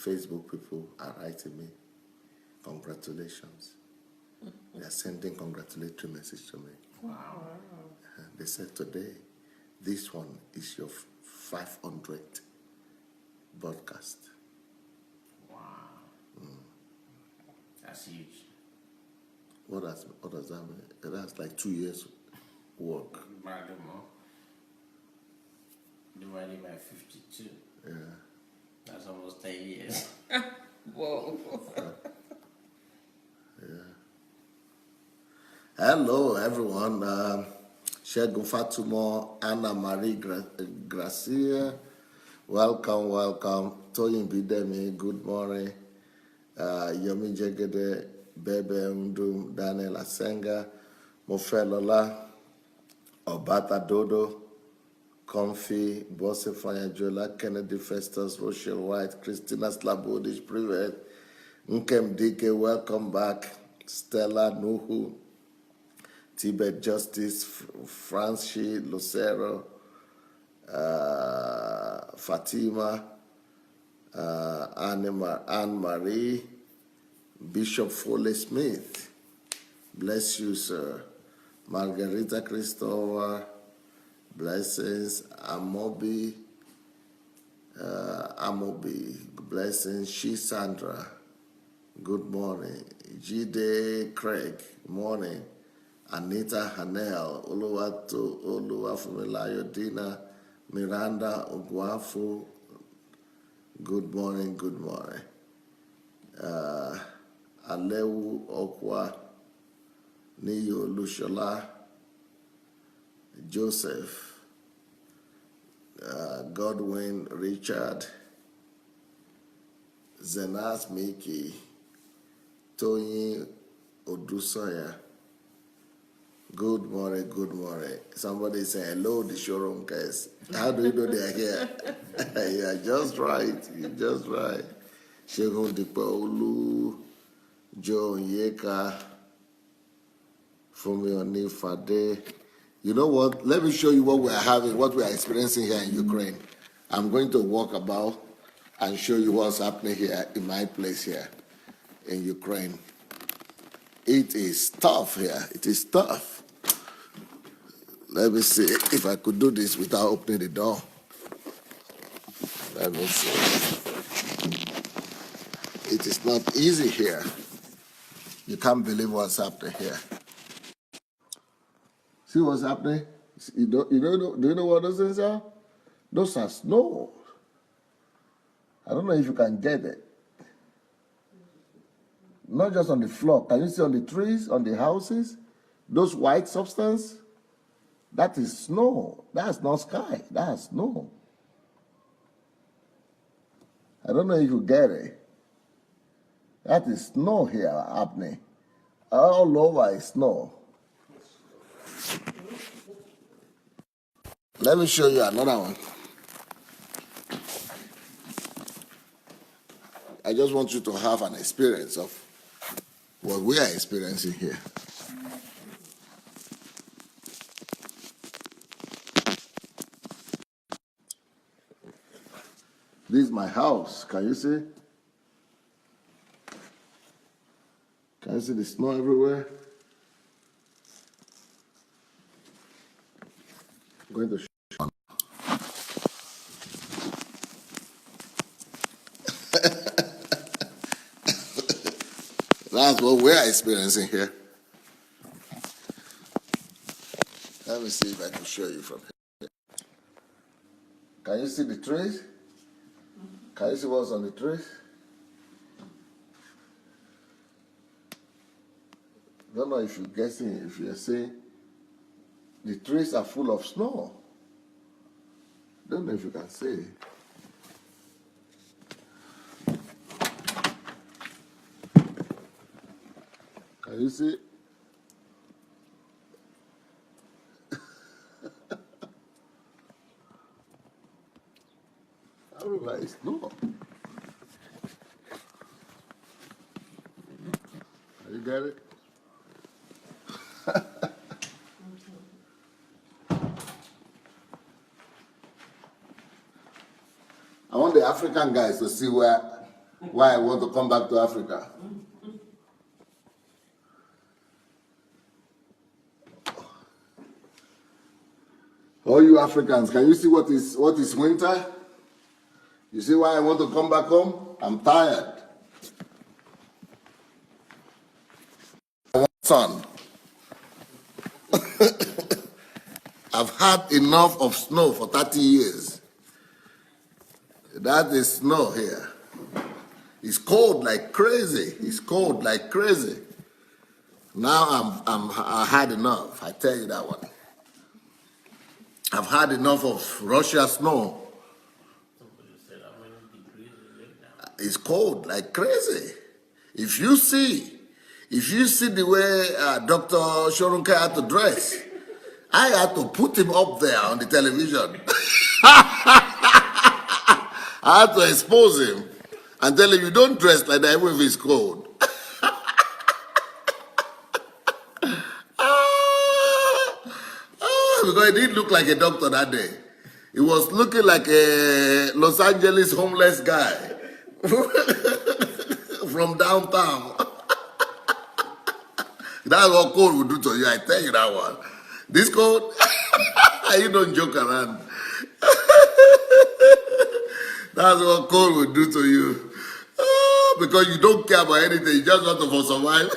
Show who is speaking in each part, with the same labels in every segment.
Speaker 1: Facebook people are writing me, congratulations. They are sending congratulatory message to me.
Speaker 2: Wow.
Speaker 1: They said today, this one is your 500th broadcast.
Speaker 2: Wow. That's huge.
Speaker 1: What does that mean? That's like 2 years work.
Speaker 2: Divided by 52.
Speaker 1: Yeah.
Speaker 2: That's almost 10 years.
Speaker 3: Whoa.
Speaker 1: Yeah. Hello, everyone. Shegun Fatumo, Anna Marie Gracia. Welcome. Toyin Bidemi, good morning. Yomi Jegede, Bebe Ndum, Daniel Asenga, Mofelola, Obata Dodo, Comfy, Bosse Fanyajola, Kennedy Festus, Rochelle White, Christina Slabodish, Privet, Nkem Dike, welcome back. Stella Nuhu, Tibet Justice, Francie Lucero, Fatima, Anne-Marie, Bishop Foley Smith. Bless you, sir. Margarita Christopher, blessings. Amobi, blessings. She Sandra, good morning. Jide Craig, morning. Anita Hanel, Oluwafumilayo Dina, Miranda Ogwafu, good morning. Alewu Okwa, Niyo Lushola, Joseph, Godwin Richard, Zenas Miki, Tony Odusoya. Good morning. Somebody say hello, the showroom guys. How do you know they are here? Yeah, just right. You're just right. Shegun Dipaolu, Joe Yeka, Fumioni Fade. You know what? Let me show you what we are experiencing here in Ukraine. I'm going to walk about and show you what's happening here in my place here in Ukraine. It is tough here. It is tough. Let me see if I could do this without opening the door. Let me see. It is not easy here. You can't believe what's happening here. See what's happening? Do you know what those things are? Those are snow. I don't know if you can get it. Not just on the floor. Can you see on the trees, on the houses? Those white substance? That is snow. That's not sky. That's snow. I don't know if you get it. That is snow here happening. All over is snow. Let me show you another one. I just want you to have an experience of what we are experiencing here. This is my house. Can you see? Can you see the snow everywhere? I'm going to show you. That's what we are experiencing here. Let me see if I can show you from here. Can you see the trees? Can you see what's on the trees? I don't know if you're guessing, if you're saying the trees are full of snow. Don't know if you can see. Can you see? Everywhere is snow. You get it? I want the African guys to see where why I want to come back to Africa. All you Africans, can you see what is winter? You see why I want to come back home? I'm tired. I want sun. I've had enough of snow for 30 years. That is snow here. It's cold like crazy. It's cold like crazy. Now I had enough. I tell you that one. I've had enough of Russia snow.
Speaker 2: Somebody said how many degrees is it now?
Speaker 1: It's cold like crazy. If you see the way Dr. Shorunke had to dress, I had to put him up there on the television. I had to expose him and tell him, you don't dress like that even if it's cold. Because he didn't look like a doctor that day. He was looking like a Los Angeles homeless guy from downtown. That's what cold will do to you, I tell you that one. This cold, you don't joke around. That's what cold will do to you. Because you don't care about anything, you just want to survive.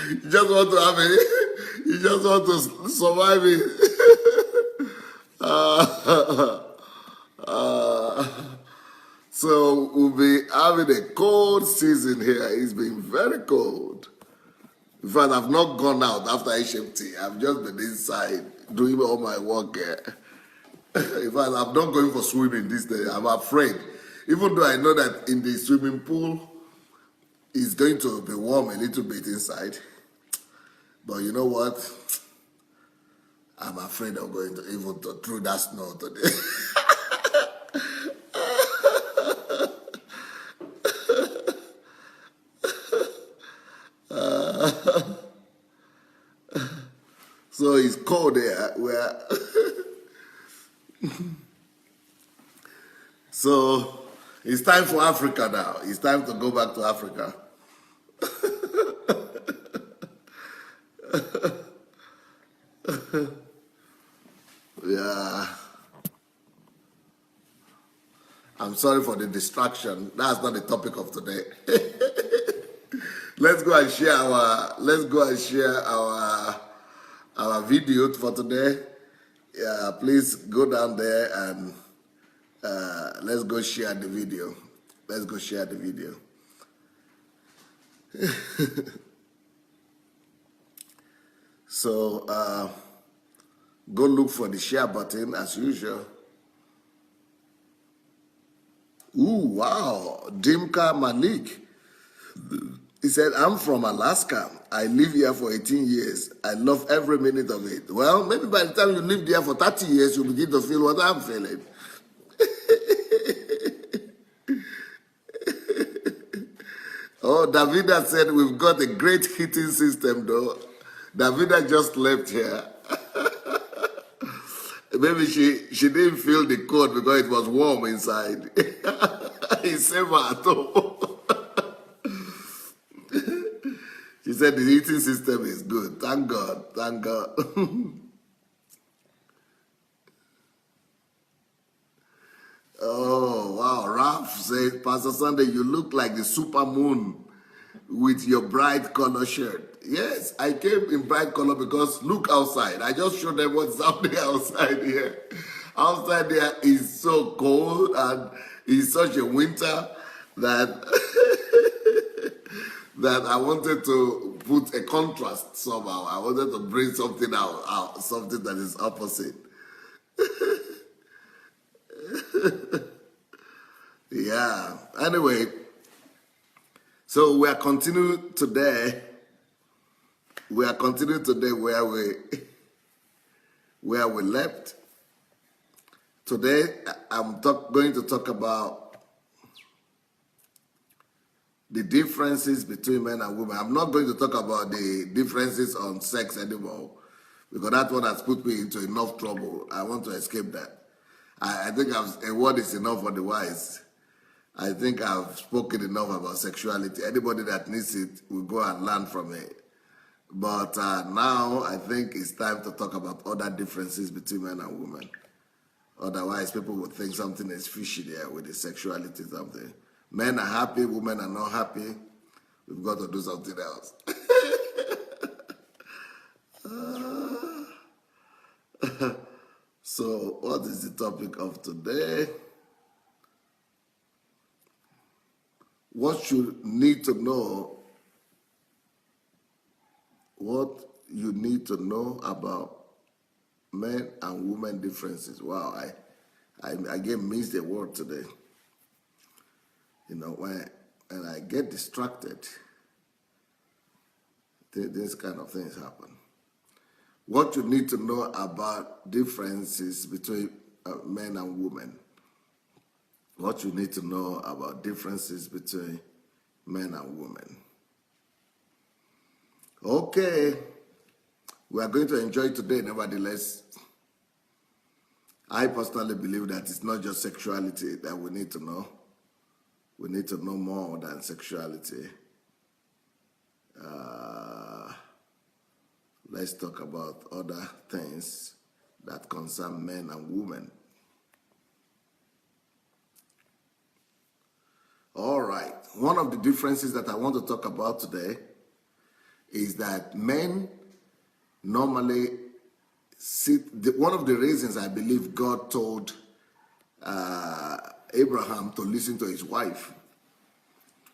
Speaker 1: You just want to have it. You just want to survive it. So we'll be having a cold season here. It's been very cold. In fact, I've not gone out after HMT. I've just been inside doing all my work here. In fact, I'm not going for swimming this day. I'm afraid. Even though I know that in the swimming pool, it's going to be warm a little bit inside. But you know what? I'm afraid I'm going to even through that snow today. So it's cold there. So it's time for Africa now. It's time to go back to Africa. Yeah. I'm sorry for the distraction. That's not the topic of today. Let's go and share our video for today. Yeah, please go down there and let's go share the video. Let's go share the video. So go look for the share button as usual. Ooh, wow, Dimka Malik. He said, I'm from Alaska. I live here for 18 years. I love every minute of it. Well, maybe by the time you live there for 30 years, you'll begin to feel what I'm feeling. Oh, Davida said, we've got a great heating system, though. Davida just left here. Maybe she didn't feel the cold because it was warm inside. It's safer at home. She said the heating system is good. Thank God. Thank God. Oh, wow. Ralph said, Pastor Sunday, you look like the super moon with your bright color shirt. Yes, I came in bright color because look outside. I just showed them what's happening outside here. Outside there is so cold and it's such a winter that that I wanted to put a contrast somehow. I wanted to bring something out something that is opposite. Yeah. Anyway, so we are continuing today. We are continuing today where we left. Today, I'm going to talk about the differences between men and women. I'm not going to talk about the differences on sex anymore because that one has put me into enough trouble. I want to escape that. I think a word is enough for the wise. I think I've spoken enough about sexuality. Anybody that needs it will go and learn from it. But now I think it's time to talk about other differences between men and women. Otherwise, people would think something is fishy there with the sexuality something. Men are happy, women are not happy. We've got to do something else. So, what is the topic of today? What you need to know, what you need to know about men and women differences. Wow, I again missed the word today. You know, when I get distracted, these kind of things happen. What you need to know about differences between men and women. What you need to know about differences between men and women. Okay, we are going to enjoy today, nevertheless. I personally believe that it's not just sexuality that we need to know. We need to know more than sexuality. Let's talk about other things that concern men and women. All right, one of the differences that I want to talk about today is that men normally one of the reasons I believe God told Abraham to listen to his wife,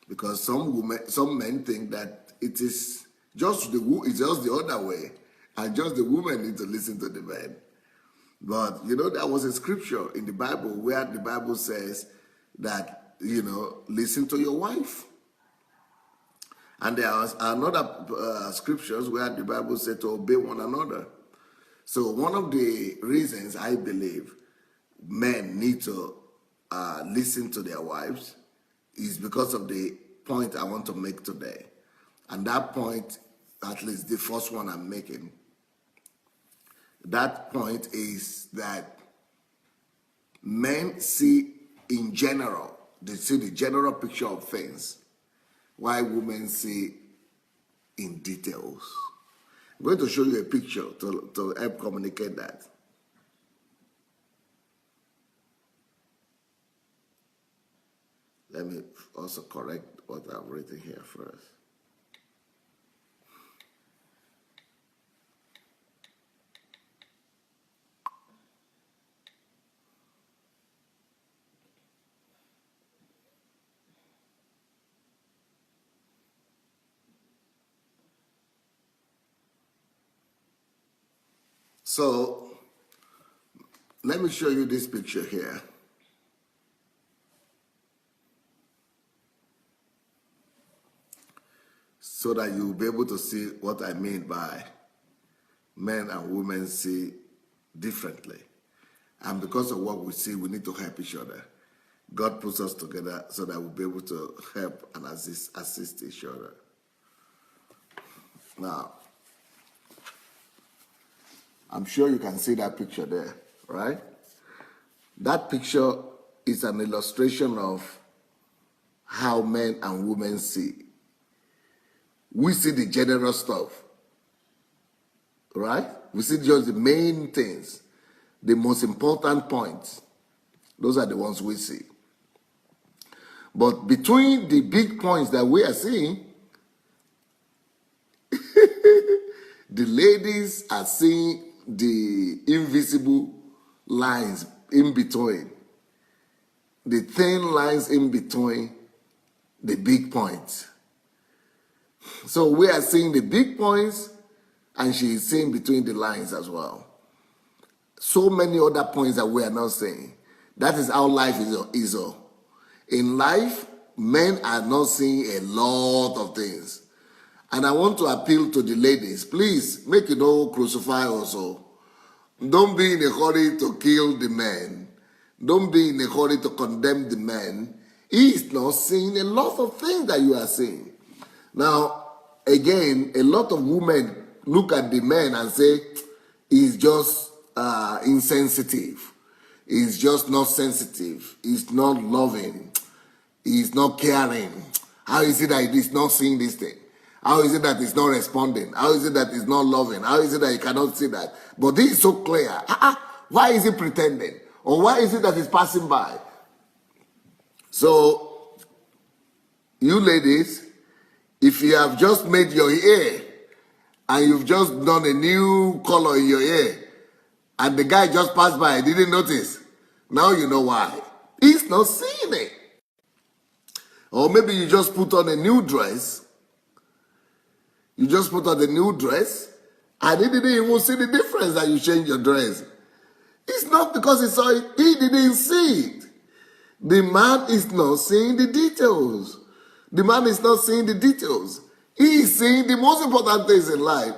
Speaker 1: because some men think that it's just the other way, and just the women need to listen to the men. But there was a scripture in the Bible where the Bible says that listen to your wife. And there are another scriptures where the Bible said to obey one another. So one of the reasons I believe men need to listen to their wives is because of the point I want to make today. And that point, at least the first one I'm making, that point is that men see in general, they see the general picture of things, while women see in details. I'm going to show you a picture to help communicate that. Let me also correct what I've written here first. So, let me show you this picture here. So that you'll be able to see what I mean by men and women see differently. And because of what we see, we need to help each other. God puts us together so that we'll be able to help and assist each other. Now, I'm sure you can see that picture there, right? That picture is an illustration of how men and women see. We see the general stuff, right? We see just the main things, the most important points. Those are the ones we see. But between the big points that we are seeing, the ladies are seeing the invisible lines in between, the thin lines in between the big points. So we are seeing the big points, and she is seeing between the lines as well. So many other points that we are not seeing. That is how life is. In life, men are not seeing a lot of things. And I want to appeal to the ladies, please, make it all crucify also. Don't be in a hurry to kill the man. Don't be in a hurry to condemn the man. He is not seeing a lot of things that you are seeing. Now, again, a lot of women look at the man and say, he's just insensitive. He's just not sensitive. He's not loving. He's not caring. How is it that he's not seeing this thing? How is it that he's not responding? How is it that he's not loving? How is it that he cannot see that? But this is so clear. Why is he pretending? Or why is it that he's passing by? So, you ladies, if you have just made your hair and you've just done a new color in your hair and the guy just passed by and didn't notice, now you know why. He's not seeing it. Or maybe you just put on a new dress. You just put on a new dress and he didn't even see the difference that you changed your dress. It's not because he saw it, he didn't see it. The man is not seeing the details. The man is not seeing the details. He is seeing the most important things in life.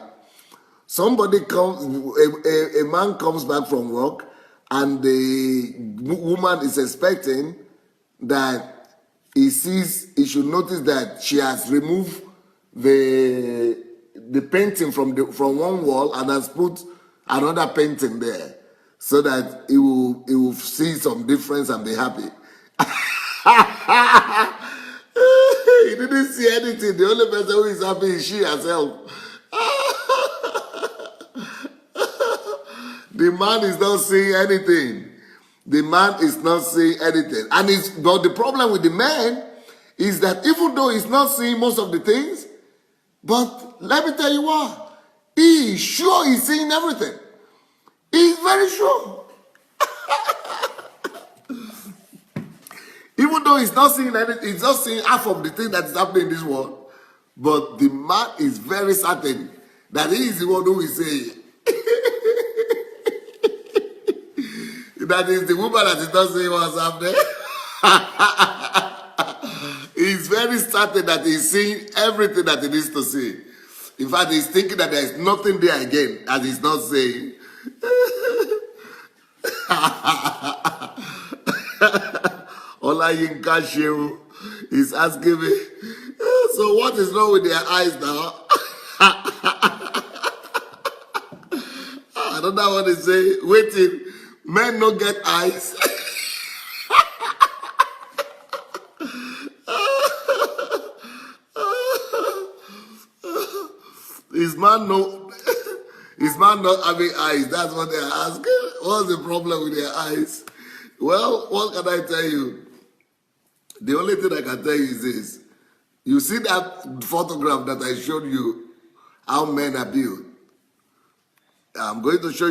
Speaker 1: Somebody comes, a man comes back from work and the woman is expecting that he should notice that she has removed the painting from one wall and has put another painting there so that he will see some difference and be happy. He didn't see anything. The only person who is happy is she herself. The man is not seeing anything. The man is not seeing anything. But the problem with the man is that even though he's not seeing most of the things, but let me tell you what, he is sure he's seeing everything. He's very sure. Even though he's not seeing anything, he's not seeing half of the thing that is happening in this world. But the man is very certain that he is the one who is saying. That is the woman that is not saying what's happening. He's very certain that he's seeing everything that he needs to see. In fact, he's thinking that there is nothing there again, as he's not saying. Olayinka Shehu is asking me, so what is wrong with their eyes now? Another one is saying, waiting, men don't get eyes. Is man not having eyes? That's what they're asking. What's the problem with their eyes? Well, what can I tell you? The only thing I can tell you is this. You see that photograph that I showed you, how men are built. I'm going to show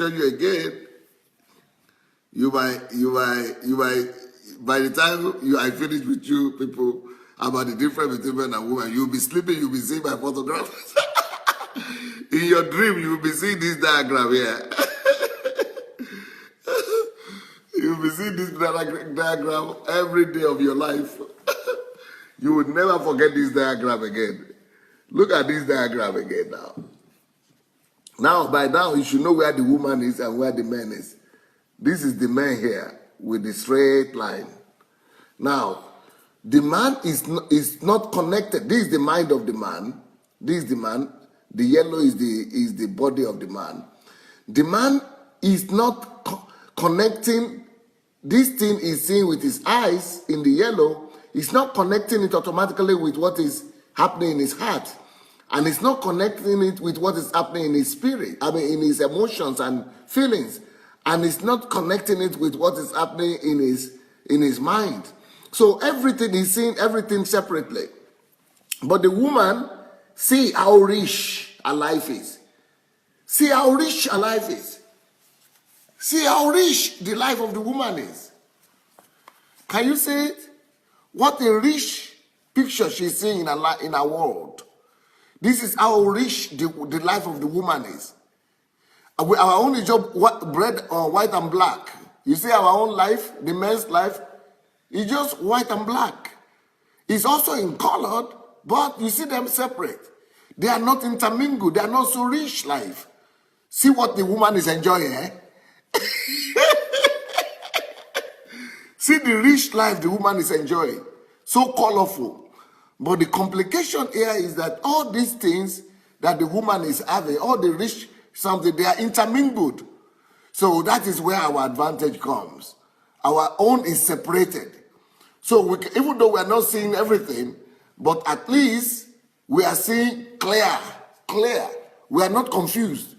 Speaker 1: you again. You might, by the time I finish with you people about the difference between men and women, you'll be sleeping, you'll be seeing my photographs. In your dream, you'll be seeing this diagram here. You'll be seeing this diagram every day of your life. You would never forget this diagram again. Look at this diagram again now. By now, you should know where the woman is and where the man is. This is the man here with the straight line. Now, the man is not connected. This is the mind of the man. This is the man. The yellow is the body of the man. The man is not connecting. This thing is seeing with his eyes in the yellow. He's not connecting it automatically with what is happening in his heart. And it's not connecting it with what is happening in his spirit. In his emotions and feelings. And it's not connecting it with what is happening in his mind. So everything is seeing everything separately. But the woman, see how rich her life is. See how rich her life is. See how rich the life of the woman is. Can you see it? What a rich picture she's seeing in her world. This is how rich the life of the woman is. Our only job, red or white and black. You see our own life, the man's life, is just white and black. It's also in colored, but you see them separate. They are not intermingled. They are not so rich life. See what the woman is enjoying, eh? See the rich life the woman is enjoying. So colorful. But the complication here is that all these things that the woman is having, all the rich something, they are intermingled. So that is where our advantage comes. Our own is separated. So even though we are not seeing everything, but at least we are seeing clear. We are not confused.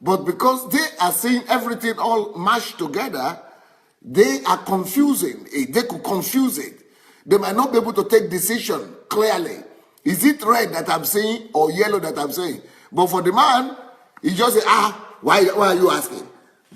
Speaker 1: But because they are seeing everything all mashed together, they are confusing it. They could confuse it. They might not be able to take decision clearly. Is it red that I'm seeing or yellow that I'm seeing? But for the man, he just say, why are you asking?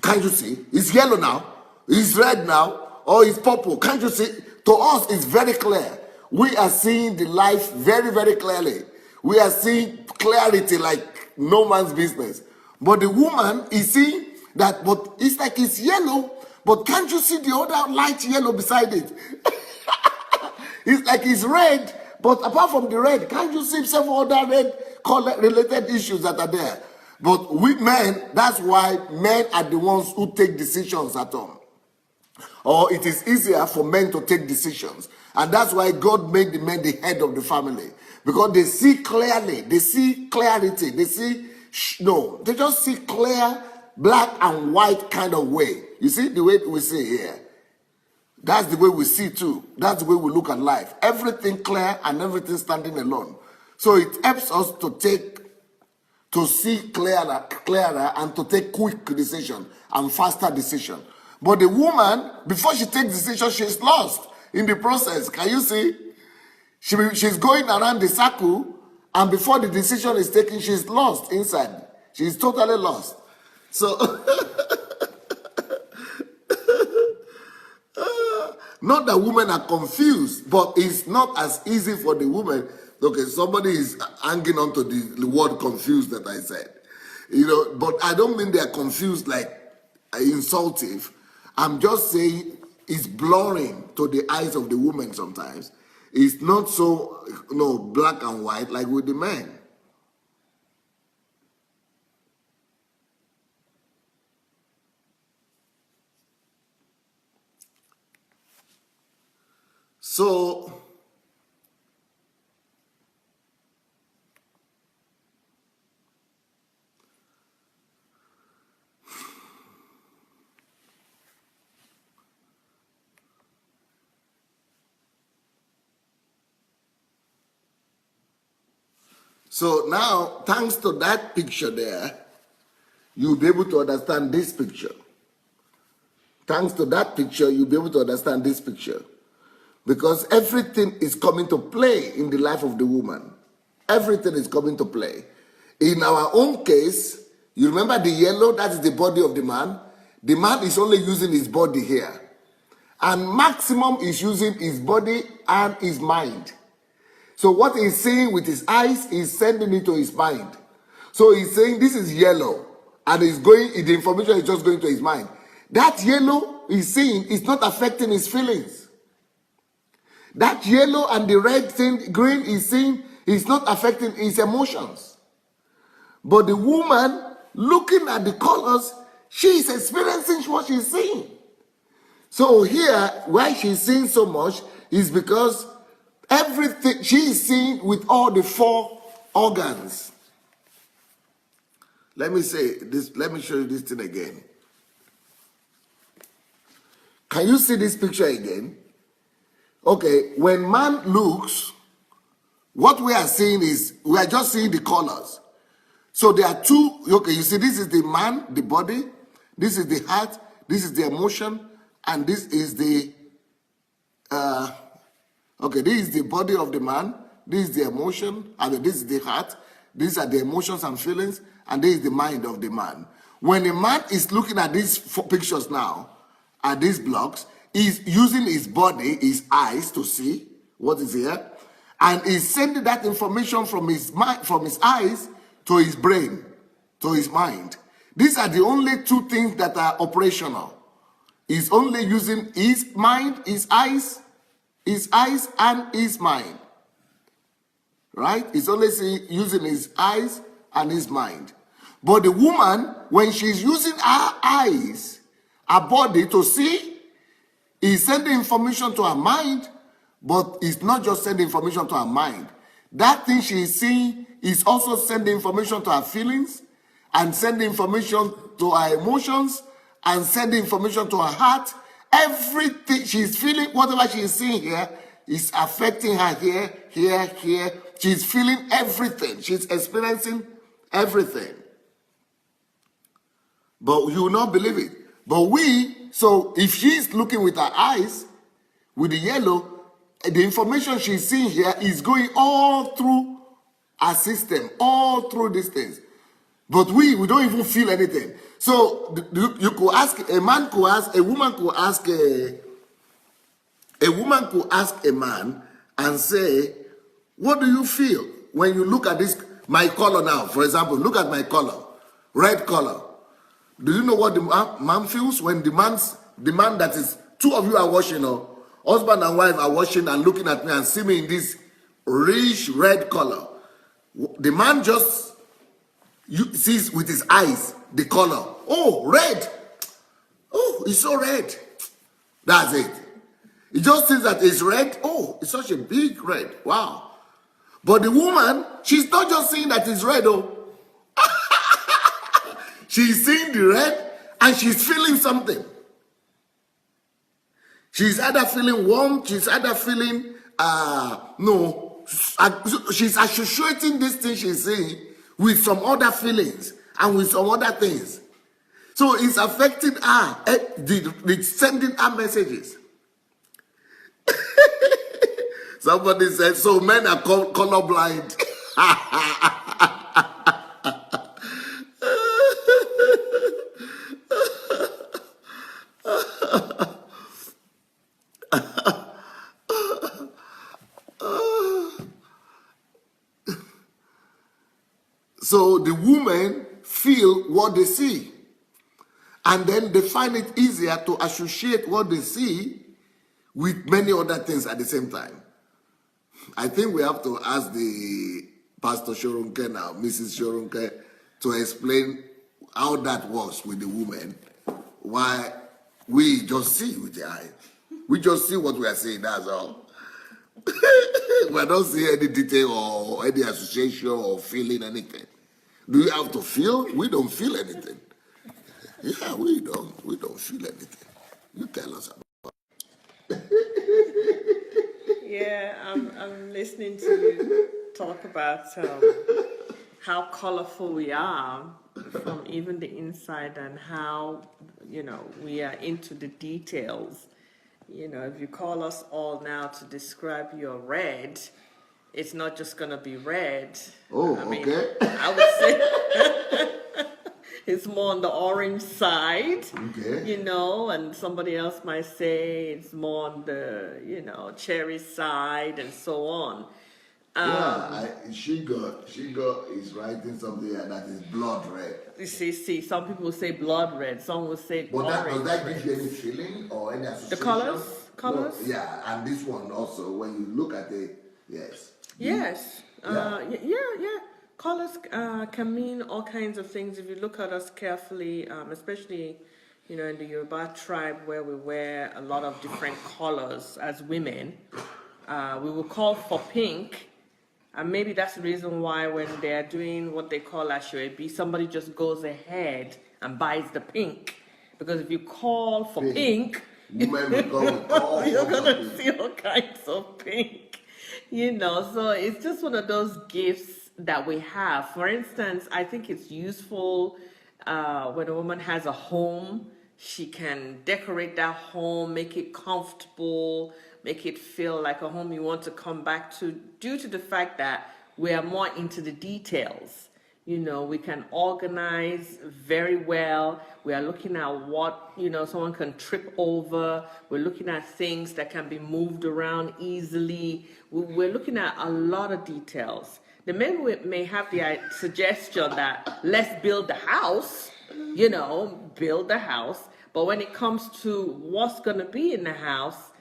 Speaker 1: Can't you see? It's yellow now. It's red now. Or it's purple. Can't you see? To us, it's very clear. We are seeing the life very, very clearly. We are seeing clarity like no man's business. But the woman is seeing that, but it's like it's yellow, but can't you see the other light yellow beside it? It's like it's red, but apart from the red, can't you see several other red color related issues that are there? But we men, that's why men are the ones who take decisions at home. Or it is easier for men to take decisions. And that's why God made the men the head of the family. Because they see clearly, they see clarity, they see, they just see clear, black and white kind of way. You see the way we see here? That's the way we see too. That's the way we look at life. Everything clear and everything standing alone. So it helps us to see clearer and to take quick decision and faster decision. But the woman, before she takes decision, she's lost in the process. Can you see? She's going around the circle, and before the decision is taken, she's lost inside. She's totally lost. So, not that women are confused, but it's not as easy for the woman. Okay, somebody is hanging on to the word confused that I said. But I don't mean they're confused like insultive. I'm just saying it's blurring to the eyes of the woman sometimes. It's not so black and white like with the men. So now, thanks to that picture there, you'll be able to understand this picture. Thanks to that picture, you'll be able to understand this picture. Because everything is coming to play in the life of the woman. Everything is coming to play. In our own case, you remember the yellow, that is the body of the man. The man is only using his body here. And maximum is using his body and his mind. So what he's seeing with his eyes is sending it to his mind. So he's saying this is yellow. And the information is just going to his mind. That yellow he's seeing is not affecting his feelings. That yellow and the red thing, green he's seeing is not affecting his emotions. But the woman looking at the colors, she is experiencing what she's seeing. So here, why she's seeing so much is because everything she is seeing with all the 4 organs. Let me say this, let me show you this thing again. Can you see this picture again? Okay, when man looks, what we are seeing is, we are just seeing the colors. So there are 2, okay, you see this is the man, the body, this is the heart, this is the emotion, and this is the, this is the body of the man, this is the emotion, and this is the heart, these are the emotions and feelings, and this is the mind of the man. When a man is looking at these 4 pictures now, at these blocks, he's using his body, his eyes to see what is here, and he's sending that information from his mind, from his eyes to his brain, to his mind. These are the only 2 things that are operational. He's only using his mind, his eyes and his mind. Right? He's only using his eyes and his mind. But the woman, when she's using her eyes, her body to see, is sending information to her mind, but it's not just sending information to her mind. That thing she is seeing is also sending information to her feelings and sending information to her emotions and send the information to her heart. Everything she's feeling, whatever she is seeing here, is affecting her here, here, here. She's feeling everything. She's experiencing everything. But you will not believe it. But so if she's looking with her eyes, with the yellow, the information she's seeing here is going all through our system, all through these things. But we don't even feel anything. So you could ask, a man could ask, a woman could ask a man and say, what do you feel when you look at this, my color now, for example, look at my color, red color. Do you know what the man feels when the man that is, two of you are watching, or husband and wife are watching and looking at me and see me in this rich red color. The man just sees with his eyes the color. Oh, red. Oh, it's so red. That's it. He just sees that it's red. Oh, it's such a big red. Wow. But the woman, she's not just seeing that it's red, oh. She's seeing the red and she's feeling something. She's either feeling warm, she's either feeling, she's associating this thing she's seeing with some other feelings and with some other things. So it's affecting her, it's sending her messages. Somebody said, so men are colorblind. So the women feel what they see. And then they find it easier to associate what they see with many other things at the same time. I think we have to ask the Pastor Shorunke now, Mrs. Shorunke, to explain how that works with the women. Why we just see with the eye. We just see what we are seeing, that's all. We don't see any detail or any association or feeling anything. Do you have to feel? We don't feel anything. Yeah, we don't feel anything. You tell us about it.
Speaker 3: Yeah, I'm listening to you talk about how colorful we are from even the inside, and how, we are into the details. If you call us all now to describe your red, it's not just going to be red.
Speaker 1: Oh,
Speaker 3: okay. I would say it's more on the orange side,
Speaker 1: okay.
Speaker 3: And somebody else might say it's more on the, cherry side, and so on.
Speaker 1: She is writing something here that is blood red.
Speaker 3: You see, some people say blood red, some will say
Speaker 1: but
Speaker 3: orange.
Speaker 1: Does that give you any feeling or any association?
Speaker 3: The colors?
Speaker 1: No, yeah, and this one also, when you look at it, yes.
Speaker 3: Yes. Yeah. Colors can mean all kinds of things if you look at us carefully, especially, in the Yoruba tribe, where we wear a lot of different colors as women. We will call for pink, and maybe that's the reason why when they're doing what they call ashwebi, somebody just goes ahead and buys the pink. Because if you call for pink,
Speaker 1: women will go with all
Speaker 3: you're going to see all kinds of pink. So it's just one of those gifts that we have. For instance, I think it's useful when a woman has a home, she can decorate that home, make it comfortable, make it feel like a home you want to come back to, due to the fact that we are more into the details. We can organize very well. We are looking at what, someone can trip over. We're looking at things that can be moved around easily. We're looking at a lot of details. The men may have the suggestion that let's build the house, build the house. But when it comes to what's going to be in the house,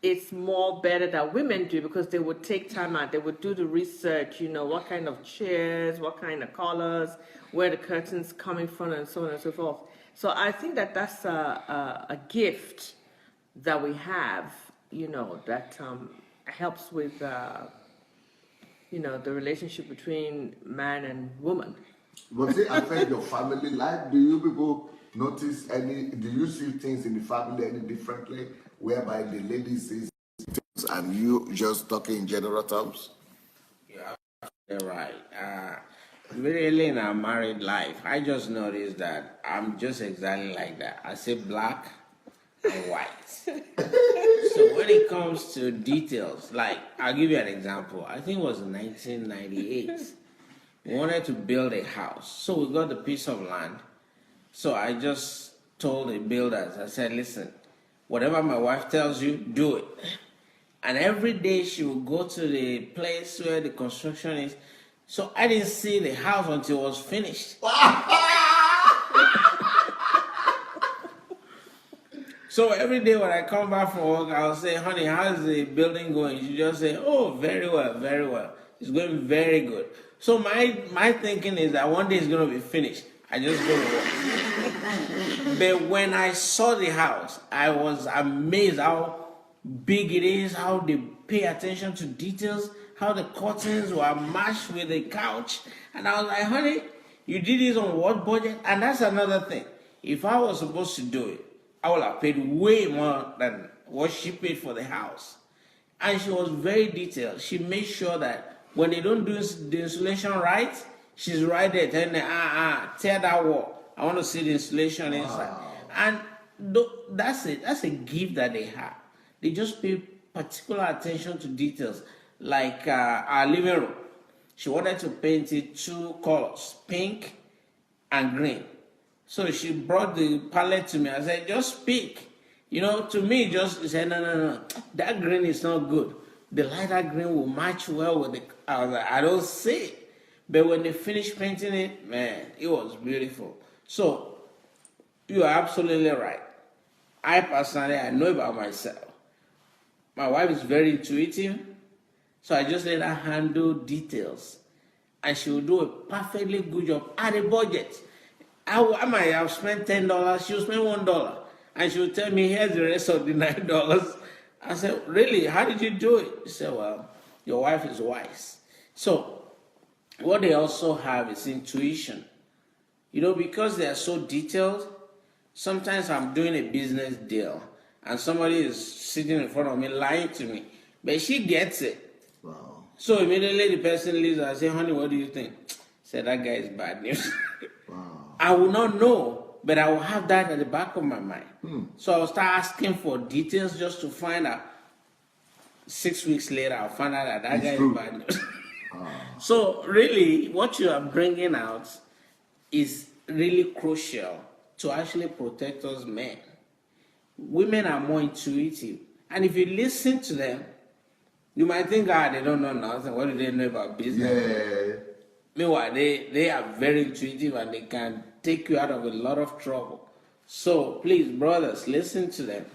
Speaker 3: it's more better that women do, because they would take time out. They would do the research, what kind of chairs, what kind of colors, where the curtains coming from, and so on and so forth. So I think that that's a gift that we have, that helps with, the relationship between man and woman.
Speaker 1: Does it affect your family life? Do you people notice any? Do you see things in the family any differently, whereby the lady sees things and you just talking in general terms?
Speaker 2: You're right. Really, in our married life, I just noticed that I'm just exactly like that. I say black and white. So when it comes to details, like I'll give you an example. I think it was 1998. We wanted to build a house, so we got the piece of land. So I just told the builders, I said, listen, whatever my wife tells you, do it. And every day she would go to the place where the construction is. So I didn't see the house until it was finished. So every day when I come back from work, I'll say, honey, how's the building going? She just say, oh, very well, very well. It's going very good. So my thinking is that one day it's going to be finished. I just go to work. But when I saw the house, I was amazed how big it is, how they pay attention to details, how the curtains were matched with the couch. And I was like, honey, you did this on what budget? And that's another thing. If I was supposed to do it, I would have paid way more than what she paid for the house. And she was very detailed. She made sure that when they don't do the insulation right, she's right there telling them, tear that wall. I want to see the insulation inside. And that's it. That's a gift that they have. They just pay particular attention to details. Like our living room. She wanted to paint it two colors, pink and green. So she brought the palette to me. I said, just pick. You know, to me, she said, no. That green is not good. The lighter green will match well with the, I was like, I don't see it. But when they finished painting it, man, it was beautiful. So, you are absolutely right. I personally, I know about myself. My wife is very intuitive. So I just let her handle details. And she will do a perfectly good job at a budget. I might have spent $10, she'll spend $1. And she'll tell me, here's the rest of the $9. I said, really? How did you do it? She said, well, your wife is wise. So, what they also have is intuition. You know, because they are so detailed, sometimes I'm doing a business deal and somebody is sitting in front of me lying to me, but she gets it.
Speaker 1: Wow.
Speaker 2: So immediately the person leaves and I say, honey, what do you think? I said, that guy is bad news.
Speaker 1: Wow.
Speaker 2: I will not know, but I will have that at the back of my mind. So I'll start asking for details just to find out. 6 weeks later, I'll find out that guy is bad news. So really, what you are bringing out is really crucial to actually protect us men. Women are more intuitive. And if you listen to them, you might think, they don't know nothing. What do they know about business?
Speaker 1: Yeah.
Speaker 2: Meanwhile, they are very intuitive and they can take you out of a lot of trouble. So please, brothers, listen to them.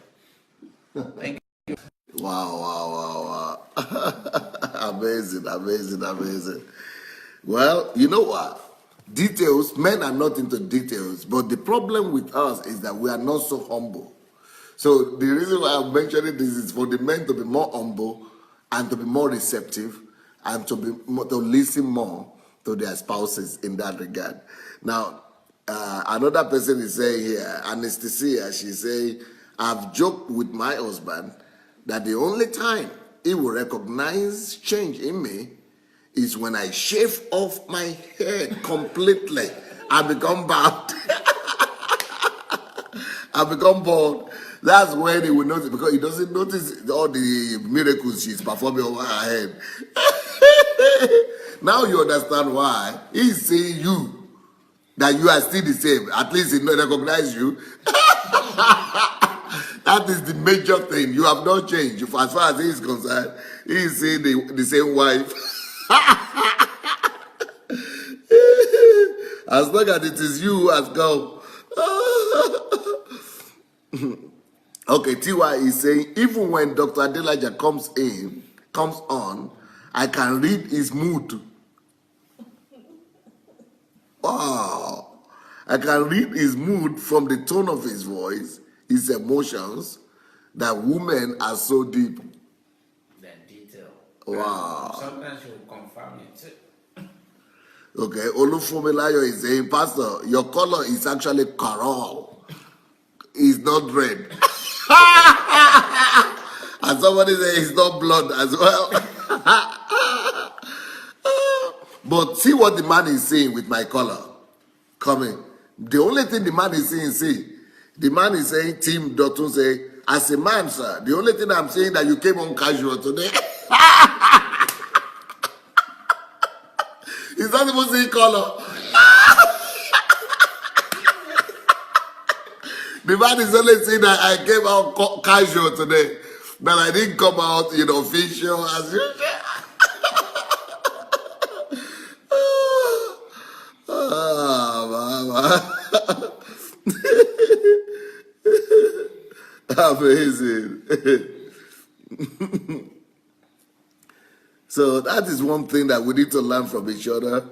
Speaker 2: Thank you.
Speaker 1: Wow. Amazing. Well, you know what? Details, men are not into details, but the problem with us is that we are not so humble. So the reason why I'm mentioning this is for the men to be more humble and to be more receptive and to listen more to their spouses in that regard. Now, another person is saying here, Anastasia, she's saying, I've joked with my husband that the only time he will recognize change in me is when I shave off my head completely. I become bald. I become bald. That's when he will notice, because he doesn't notice all the miracles she's performing over her head. Now you understand why he's saying you, that you are still the same. At least he don't recognize you. That is the major thing. You have not changed. As far as he is concerned, he is saying the same wife. As long as it is you who has gone. Okay, TY is saying, even when Dr. Adelaja comes on, I can read his mood. Wow. I can read his mood from the tone of his voice, his emotions, that women are so deep.
Speaker 2: That detail.
Speaker 1: Wow.
Speaker 2: Sometimes she will confirm it too.
Speaker 1: Okay, Olufumilayo is saying, Pastor, your color is actually coral. It's not red. And somebody say it's not blood as well. But see what the man is saying with my color coming. The only thing the man is saying, see, the man is saying, Tim Dotun say, as a man, sir, the only thing I'm saying that you came on casual today. Is that supposed to see color? The man is only saying that I came out casual today. That I didn't come out, official as usual. Amazing. So that is one thing that we need to learn from each other,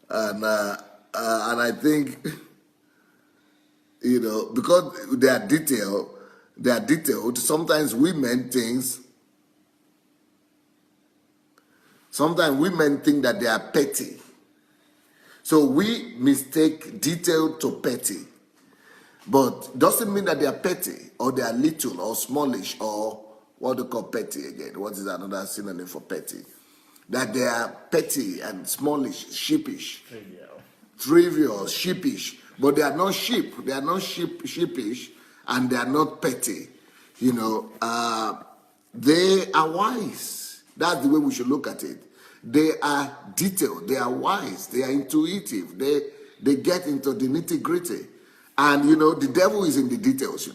Speaker 1: and I think because they are detailed. Sometimes women think that they are petty, so we mistake detailed to petty. But doesn't mean that they are petty or they are little or smallish or what they call petty again. What is another synonym for petty? That they are petty and smallish, sheepish, trivial, sheepish. But they are not sheep. They are not sheepish, and they are not petty. They are wise. That's the way we should look at it. They are detailed. They are wise. They are intuitive. They get into the nitty-gritty. And, the devil is in the details,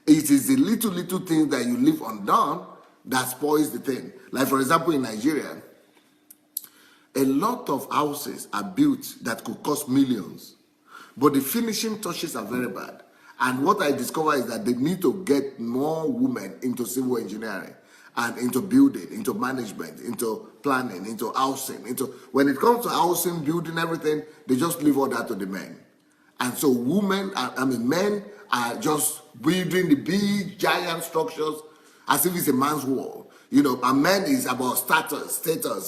Speaker 1: It is the little things that you leave undone that spoils the thing. Like, for example, in Nigeria, a lot of houses are built that could cost millions. But the finishing touches are very bad. And what I discovered is that they need to get more women into civil engineering and into building, into management, into planning, into housing. When it comes to housing, building, everything, they just leave all that to the men. And so men are just building the big, giant structures as if it's a man's world. A man is about status,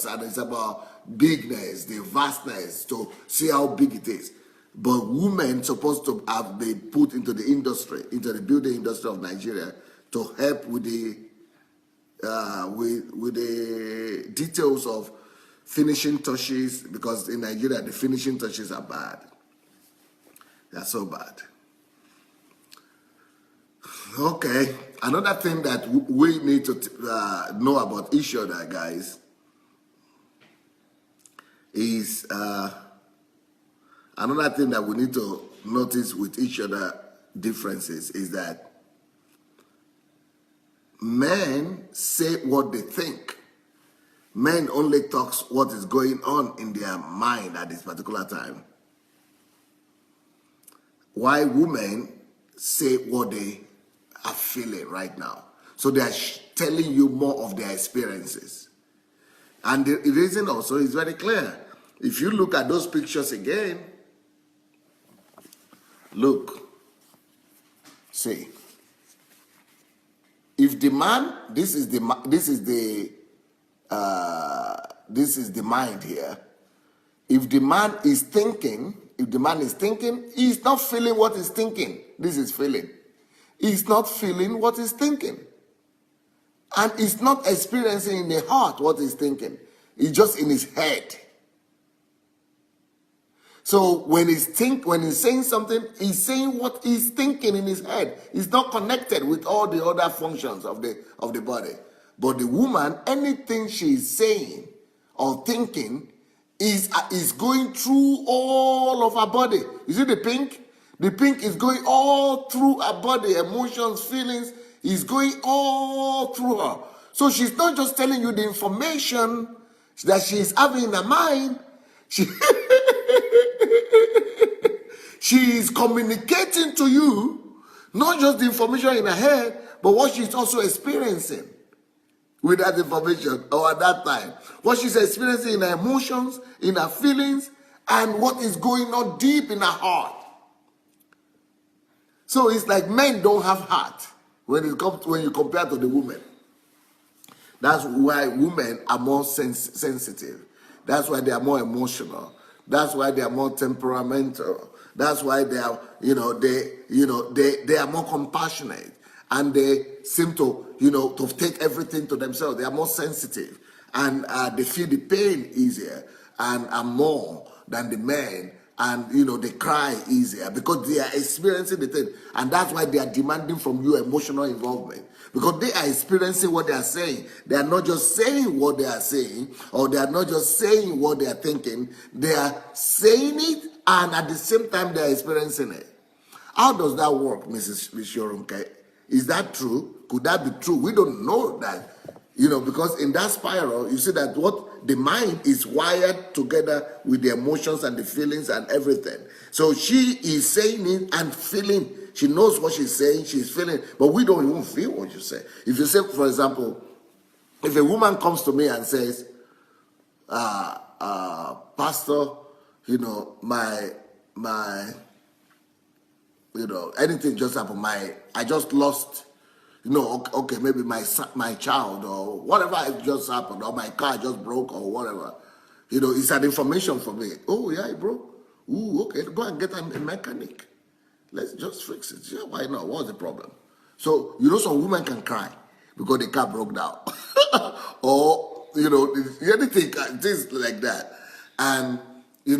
Speaker 1: and it's about bigness, the vastness, to see how big it is. But women supposed to have been put into the industry, into the building industry of Nigeria, to help with the details of finishing touches, because in Nigeria the finishing touches are bad. They're so bad. Okay, another thing that we need to know about each other, guys, is another thing that we need to notice with each other differences is that men say what they think. Men only talks what is going on in their mind at this particular time. Why women say what they are feeling right now. So they are telling you more of their experiences. And the reason also is very clear. If you look at those pictures again, look, see. If the man, this is the mind here. If the man is thinking, he's not feeling what he's thinking. This is feeling. He's not feeling what he's thinking. And he's not experiencing in the heart what he's thinking. It's just in his head. So when he's saying something, he's saying what he's thinking in his head. It's not connected with all the other functions of the body. But the woman, anything she's saying or thinking is going through all of her body. You see the pink? The pink is going all through her body. Emotions, feelings is going all through her. So she's not just telling you the information that she's having in her mind. She is communicating to you not just the information in her head, but what she's also experiencing with that information or at that time. What she's experiencing in her emotions, in her feelings, and what is going on deep in her heart. So it's like men don't have heart when you compare to the women. That's why women are more sensitive. That's why they are more emotional. That's why they are more temperamental. That's why they are, they are more compassionate, and they seem to, to take everything to themselves. They are more sensitive, and they feel the pain easier and more than the men. And they cry easier because they are experiencing the thing, and that's why they are demanding from you emotional involvement, because they are experiencing what they are saying. They are not just saying what they are saying, or they are not just saying what they are thinking. They are saying it, and at the same time they are experiencing it. How does that work, Mrs. Bishorunke? Is that true? Could that be true? We don't know that. Because in that spiral, you see that what the mind is wired together with the emotions and the feelings and everything. So she is saying it and feeling. She knows what she's saying, she's feeling, but we don't even feel what you say. If you say, for example, if a woman comes to me and says, Pastor, my anything just happened. I just lost, okay, maybe my child or whatever just happened, or my car just broke or whatever. It's an information for me. Oh yeah, it broke. Ooh, okay, go and get a mechanic. Let's just fix it. Yeah, why not? What's the problem? So some women can cry because the car broke down, or anything, things like that, and the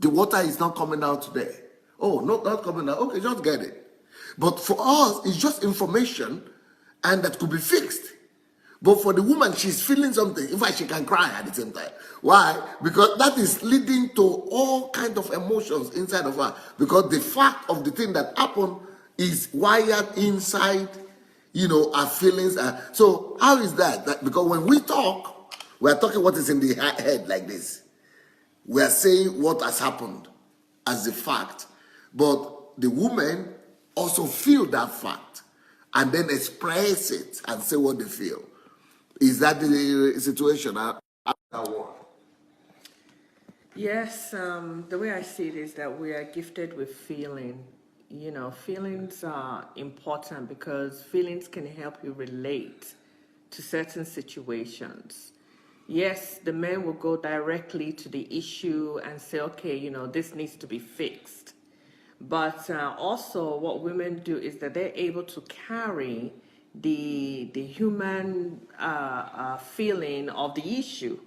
Speaker 1: water is not coming out today. Oh, not coming out. Okay, just get it. But for us, it's just information, and that could be fixed. But for the woman, she's feeling something. In fact, she can cry at the same time. Why? Because that is leading to all kinds of emotions inside of her. Because the fact of the thing that happened is wired inside, our feelings. So how is that? Because when we talk, we are talking what is in the head like this. We are saying what has happened as a fact, but the women also feel that fact and then express it and say what they feel. Is that the situation?
Speaker 3: Yes, the way I see it is that we are gifted with feeling. Feelings are important because feelings can help you relate to certain situations. Yes, the men will go directly to the issue and say, okay, this needs to be fixed. But also what women do is that they're able to carry the human feeling of the issue.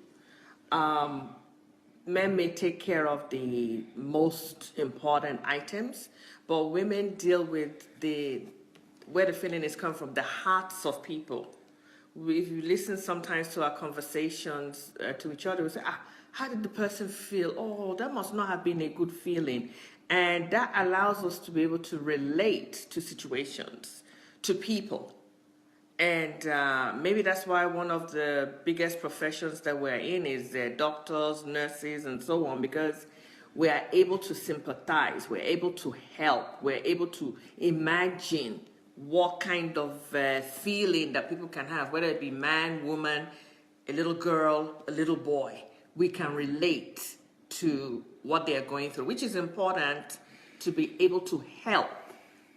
Speaker 3: Men may take care of the most important items, but women deal with where the feeling is coming from, the hearts of people. If you listen sometimes to our conversations to each other, we say, how did the person feel? Oh, that must not have been a good feeling. And that allows us to be able to relate to situations, to people. And maybe that's why one of the biggest professions that we're in is doctors, nurses, and so on, because we are able to sympathize, we're able to help, we're able to imagine what kind of feeling that people can have, whether it be man, woman, a little girl, a little boy. We can relate to what they are going through, which is important to be able to help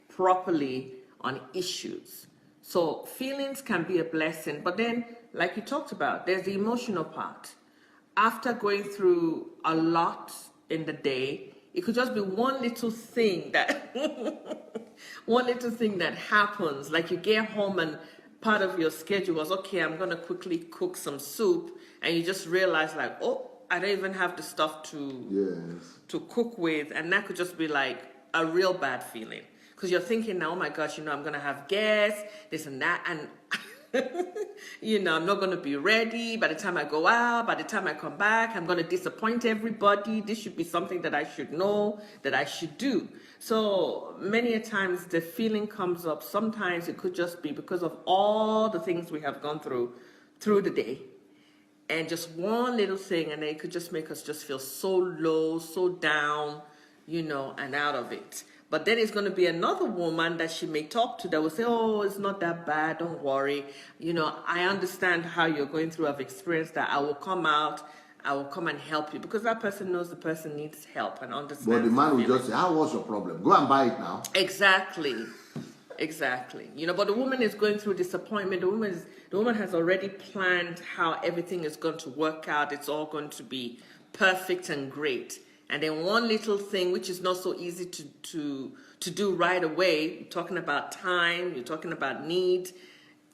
Speaker 3: properly on issues. So feelings can be a blessing, but then, like you talked about, there's the emotional part. After going through a lot in the day, it could just be one little thing that happens. Like you get home and part of your schedule was, okay, I'm gonna quickly cook some soup, and you just realize like, oh, I don't even have the stuff to cook with, and that could just be like a real bad feeling. Because you're thinking now, oh my gosh, I'm gonna have guests, this and that, and I'm not gonna be ready by the time I go out, by the time I come back, I'm gonna disappoint everybody. This should be something that I should know, that I should do. So many a times the feeling comes up. Sometimes it could just be because of all the things we have gone through the day. And just one little thing, and it could just make us just feel so low, so down, and out of it. But then it's going to be another woman that she may talk to that will say, oh, it's not that bad, don't worry. I understand how you're going through. I've experienced that. I will come out. I will come and help you. Because that person knows the person needs help and understands.
Speaker 1: But the man will just say, how was your problem? Go and buy it now.
Speaker 3: Exactly. Exactly. But the woman is going through disappointment. The woman has already planned how everything is going to work out. It's all going to be perfect and great. And then one little thing, which is not so easy to do right away, you're talking about time, you're talking about need.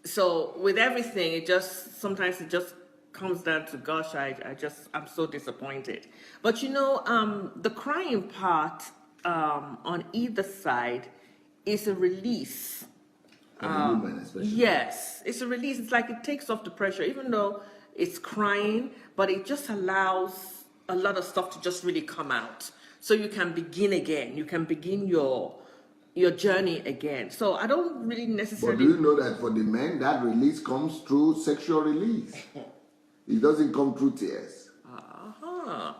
Speaker 3: So with everything, sometimes it just comes down to, gosh, I'm so disappointed. But the crying part on either side is a release.
Speaker 1: For the woman especially.
Speaker 3: Yes, it's a release. It's like it takes off the pressure, even though it's crying, but it just allows a lot of stuff to just really come out. So you can begin again. You can begin your journey again. So I don't really
Speaker 1: But
Speaker 3: necessarily.
Speaker 1: do you know that for the men, that release comes through sexual release? It doesn't come through tears.
Speaker 3: Uh-huh.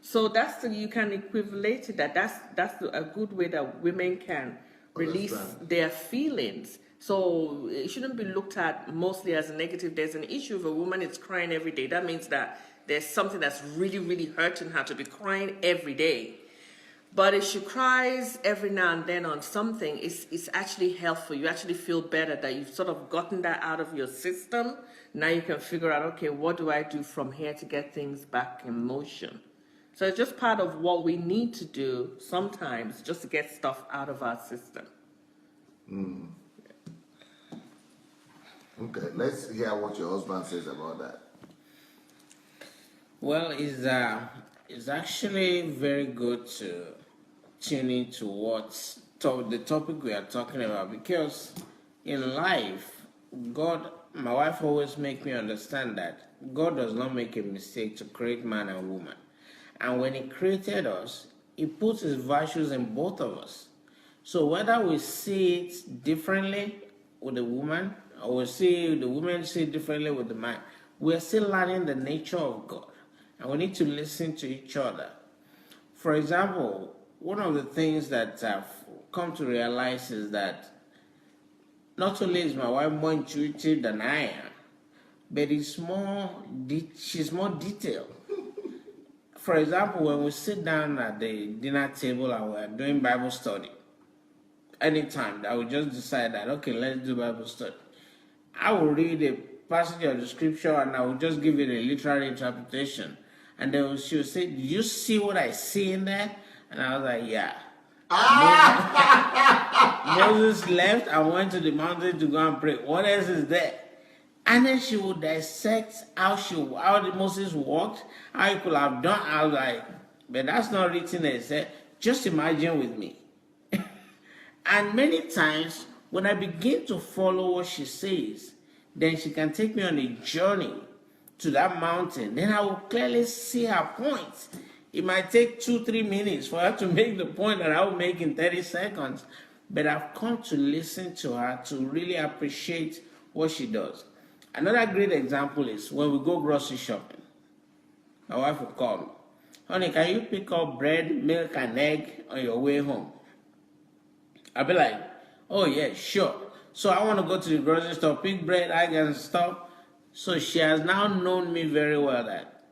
Speaker 3: So you can equivalent it. That's a good way that women can release their feelings. So it shouldn't be looked at mostly as a negative. There's an issue if a woman is crying every day. That means that there's something that's really, really hurting her to be crying every day. But if she cries every now and then on something, it's actually helpful. You actually feel better that you've sort of gotten that out of your system. Now you can figure out, okay, what do I do from here to get things back in motion? So it's just part of what we need to do sometimes just to get stuff out of our system.
Speaker 1: Okay, let's hear what your husband says about that.
Speaker 2: Well, it's actually very good to tune into the topic we are talking about, because in life, my wife always makes me understand that God does not make a mistake to create man and woman. And when he created us, he puts his virtues in both of us. So whether we see it differently with the woman, or we see the woman see it differently with the man, we're still learning the nature of God. And we need to listen to each other. For example, one of the things that I've come to realize is that not only is my wife more intuitive than I am, but she's more detailed. For example, when we sit down at the dinner table and we're doing Bible study, anytime I will just decide that, okay, let's do Bible study. I will read a passage of the scripture and I will just give it a literary interpretation. And then she will say, "Did you see what I see in there?" And I was like, "Yeah." Moses left and went to the mountain to go and pray. What else is there? And then she would dissect how Moses walked, how he could have done. I was like, but that's not written there. He said, just imagine with me. And many times, when I begin to follow what she says, then she can take me on a journey to that mountain. Then I will clearly see her points. It might take 2-3 minutes for her to make the point that I will make in 30 seconds. But I've come to listen to her to really appreciate what she does. Another great example is when we go grocery shopping. My wife will call me. "Honey, can you pick up bread, milk, and egg on your way home?" I'll be like, "Oh yeah, sure." So I want to go to the grocery store, pick bread, egg, and stuff. So she has now known me very well that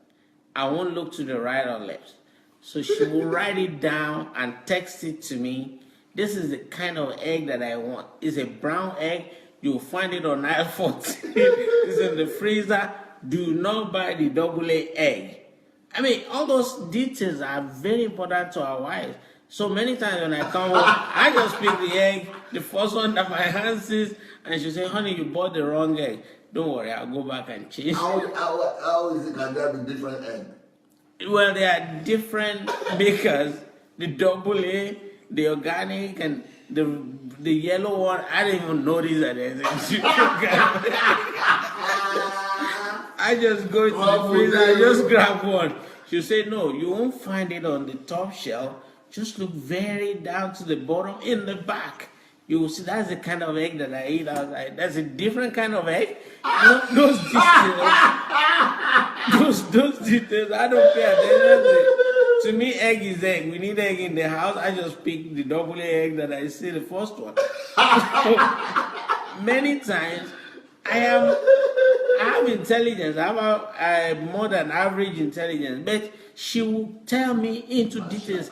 Speaker 2: I won't look to the right or left. So she will write it down and text it to me. This is the kind of egg that I want. It's a brown egg. You'll find it on aisle 14. It's in the freezer. Do not buy the AA egg. I mean, all those details are very important to our wives. So many times when I come home, I just pick the egg, the first one that my hand sees, and she say, "Honey, you bought the wrong egg. Don't worry, I'll go back and change."
Speaker 1: How is it can there be different egg?
Speaker 2: Well, they are different makers. The AA, the organic, and the yellow one. I didn't even notice that there's a I just go to the freezer, I just grab one. She'll say, "No, you won't find it on the top shelf. Just look very down to the bottom in the back. You will see that's the kind of egg that I eat." I was like, "That's a different kind of egg." Those details, those details, I don't pay attention to. To me, egg is egg. We need egg in the house. I just pick the AA egg that I see, the first one. Many times, I have intelligence. I have more than average intelligence, but she will tell me into details.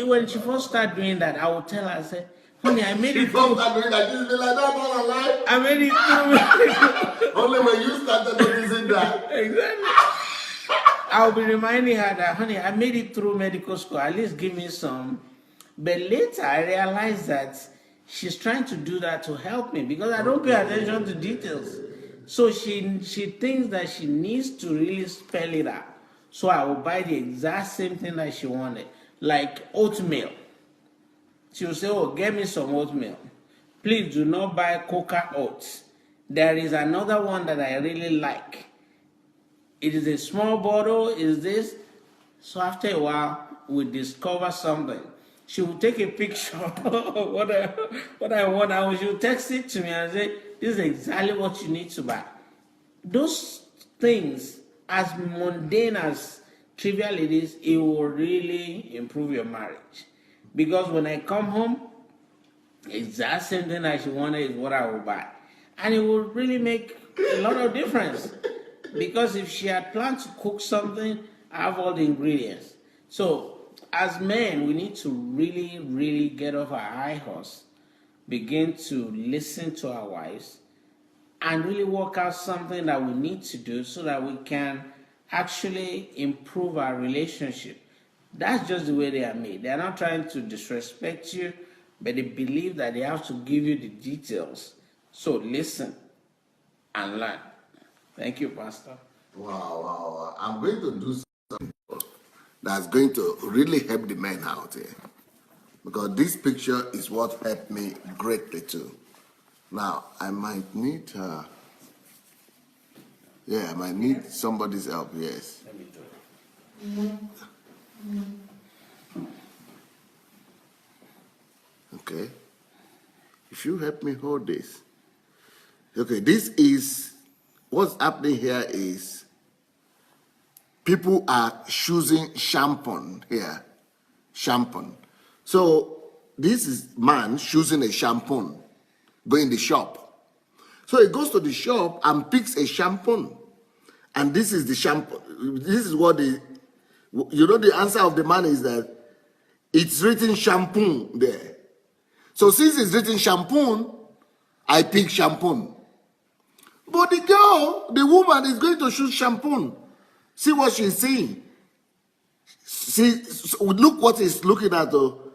Speaker 2: When she first started doing that, I will tell her, I say, Honey, I made
Speaker 1: You
Speaker 2: it
Speaker 1: don't
Speaker 2: through.
Speaker 1: start doing that. She's been like that all her life.
Speaker 2: I made it through.
Speaker 1: Only when you started noticing that.
Speaker 2: Exactly. I'll be reminding her that, honey, I made it through medical school. At least give me some. But later, I realized that she's trying to do that to help me because I don't pay attention to details. So she thinks that she needs to really spell it out. So I will buy the exact same thing that she wanted, like oatmeal. She will say, "Oh, get me some oatmeal. Please do not buy coca oats. There is another one that I really like. It is a small bottle, is this?" So after a while, we discover something. She will take a picture of what I want, and she will text it to me and say, "This is exactly what you need to buy." Those things, as mundane as trivial it is, it will really improve your marriage. Because when I come home, exact same thing that she wanted is what I will buy. And it will really make a lot of difference. Because if she had planned to cook something, I have all the ingredients. So, as men, we need to really, really get off our high horse, begin to listen to our wives, and really work out something that we need to do so that we can actually improve our relationship. That's just the way they are made. They are not trying to disrespect you, but they believe that they have to give you the details. So listen and learn. Thank you, Pastor.
Speaker 1: Wow. I'm going to do something that's going to really help the men out here. Because this picture is what helped me greatly too. Now, I might need, I might need somebody's help, yes.
Speaker 2: Let me do it.
Speaker 1: Okay. If you help me hold this. Okay, this is, what's happening here is people are choosing shampoo here. Shampoo. So this is man choosing a shampoo, going in the shop. So he goes to the shop and picks a shampoo. And this is the shampoo. This is what the answer of the man is that it's written shampoo there. So since it's written shampoo, I pick shampoo. But the girl, the woman is going to choose shampoo. See what she's saying. See, look what he's looking at though.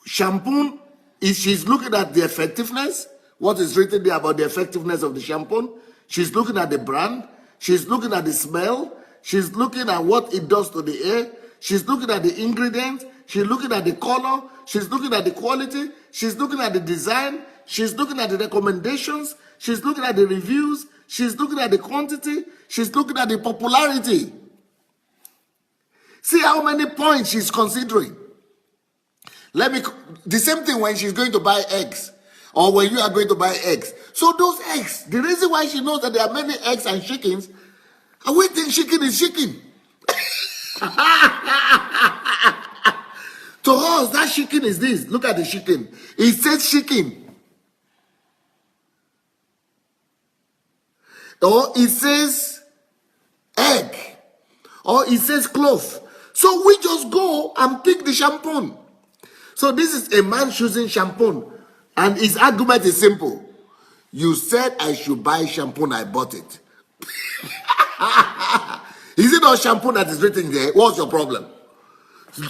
Speaker 1: Shampoo, she's looking at the effectiveness, what is written there about the effectiveness of the shampoo. She's looking at the brand. She's looking at the smell. She's looking at what it does to the air. She's looking at the ingredients. She's looking at the color. She's looking at the quality. She's looking at the design. She's looking at the recommendations. She's looking at the reviews. She's looking at the quantity. She's looking at the popularity. See how many points she's considering. The same thing when she's going to buy eggs, or when you are going to buy eggs. So those eggs, the reason why she knows that there are many eggs and chickens, and we think chicken is chicken. To us, that chicken is this. Look at the chicken. It says chicken. Or it says egg. Or it says clove. So we just go and pick the shampoo. So this is a man choosing shampoo. And his argument is simple. You said I should buy shampoo, I bought it. Is it not shampoo that is written there? What's your problem?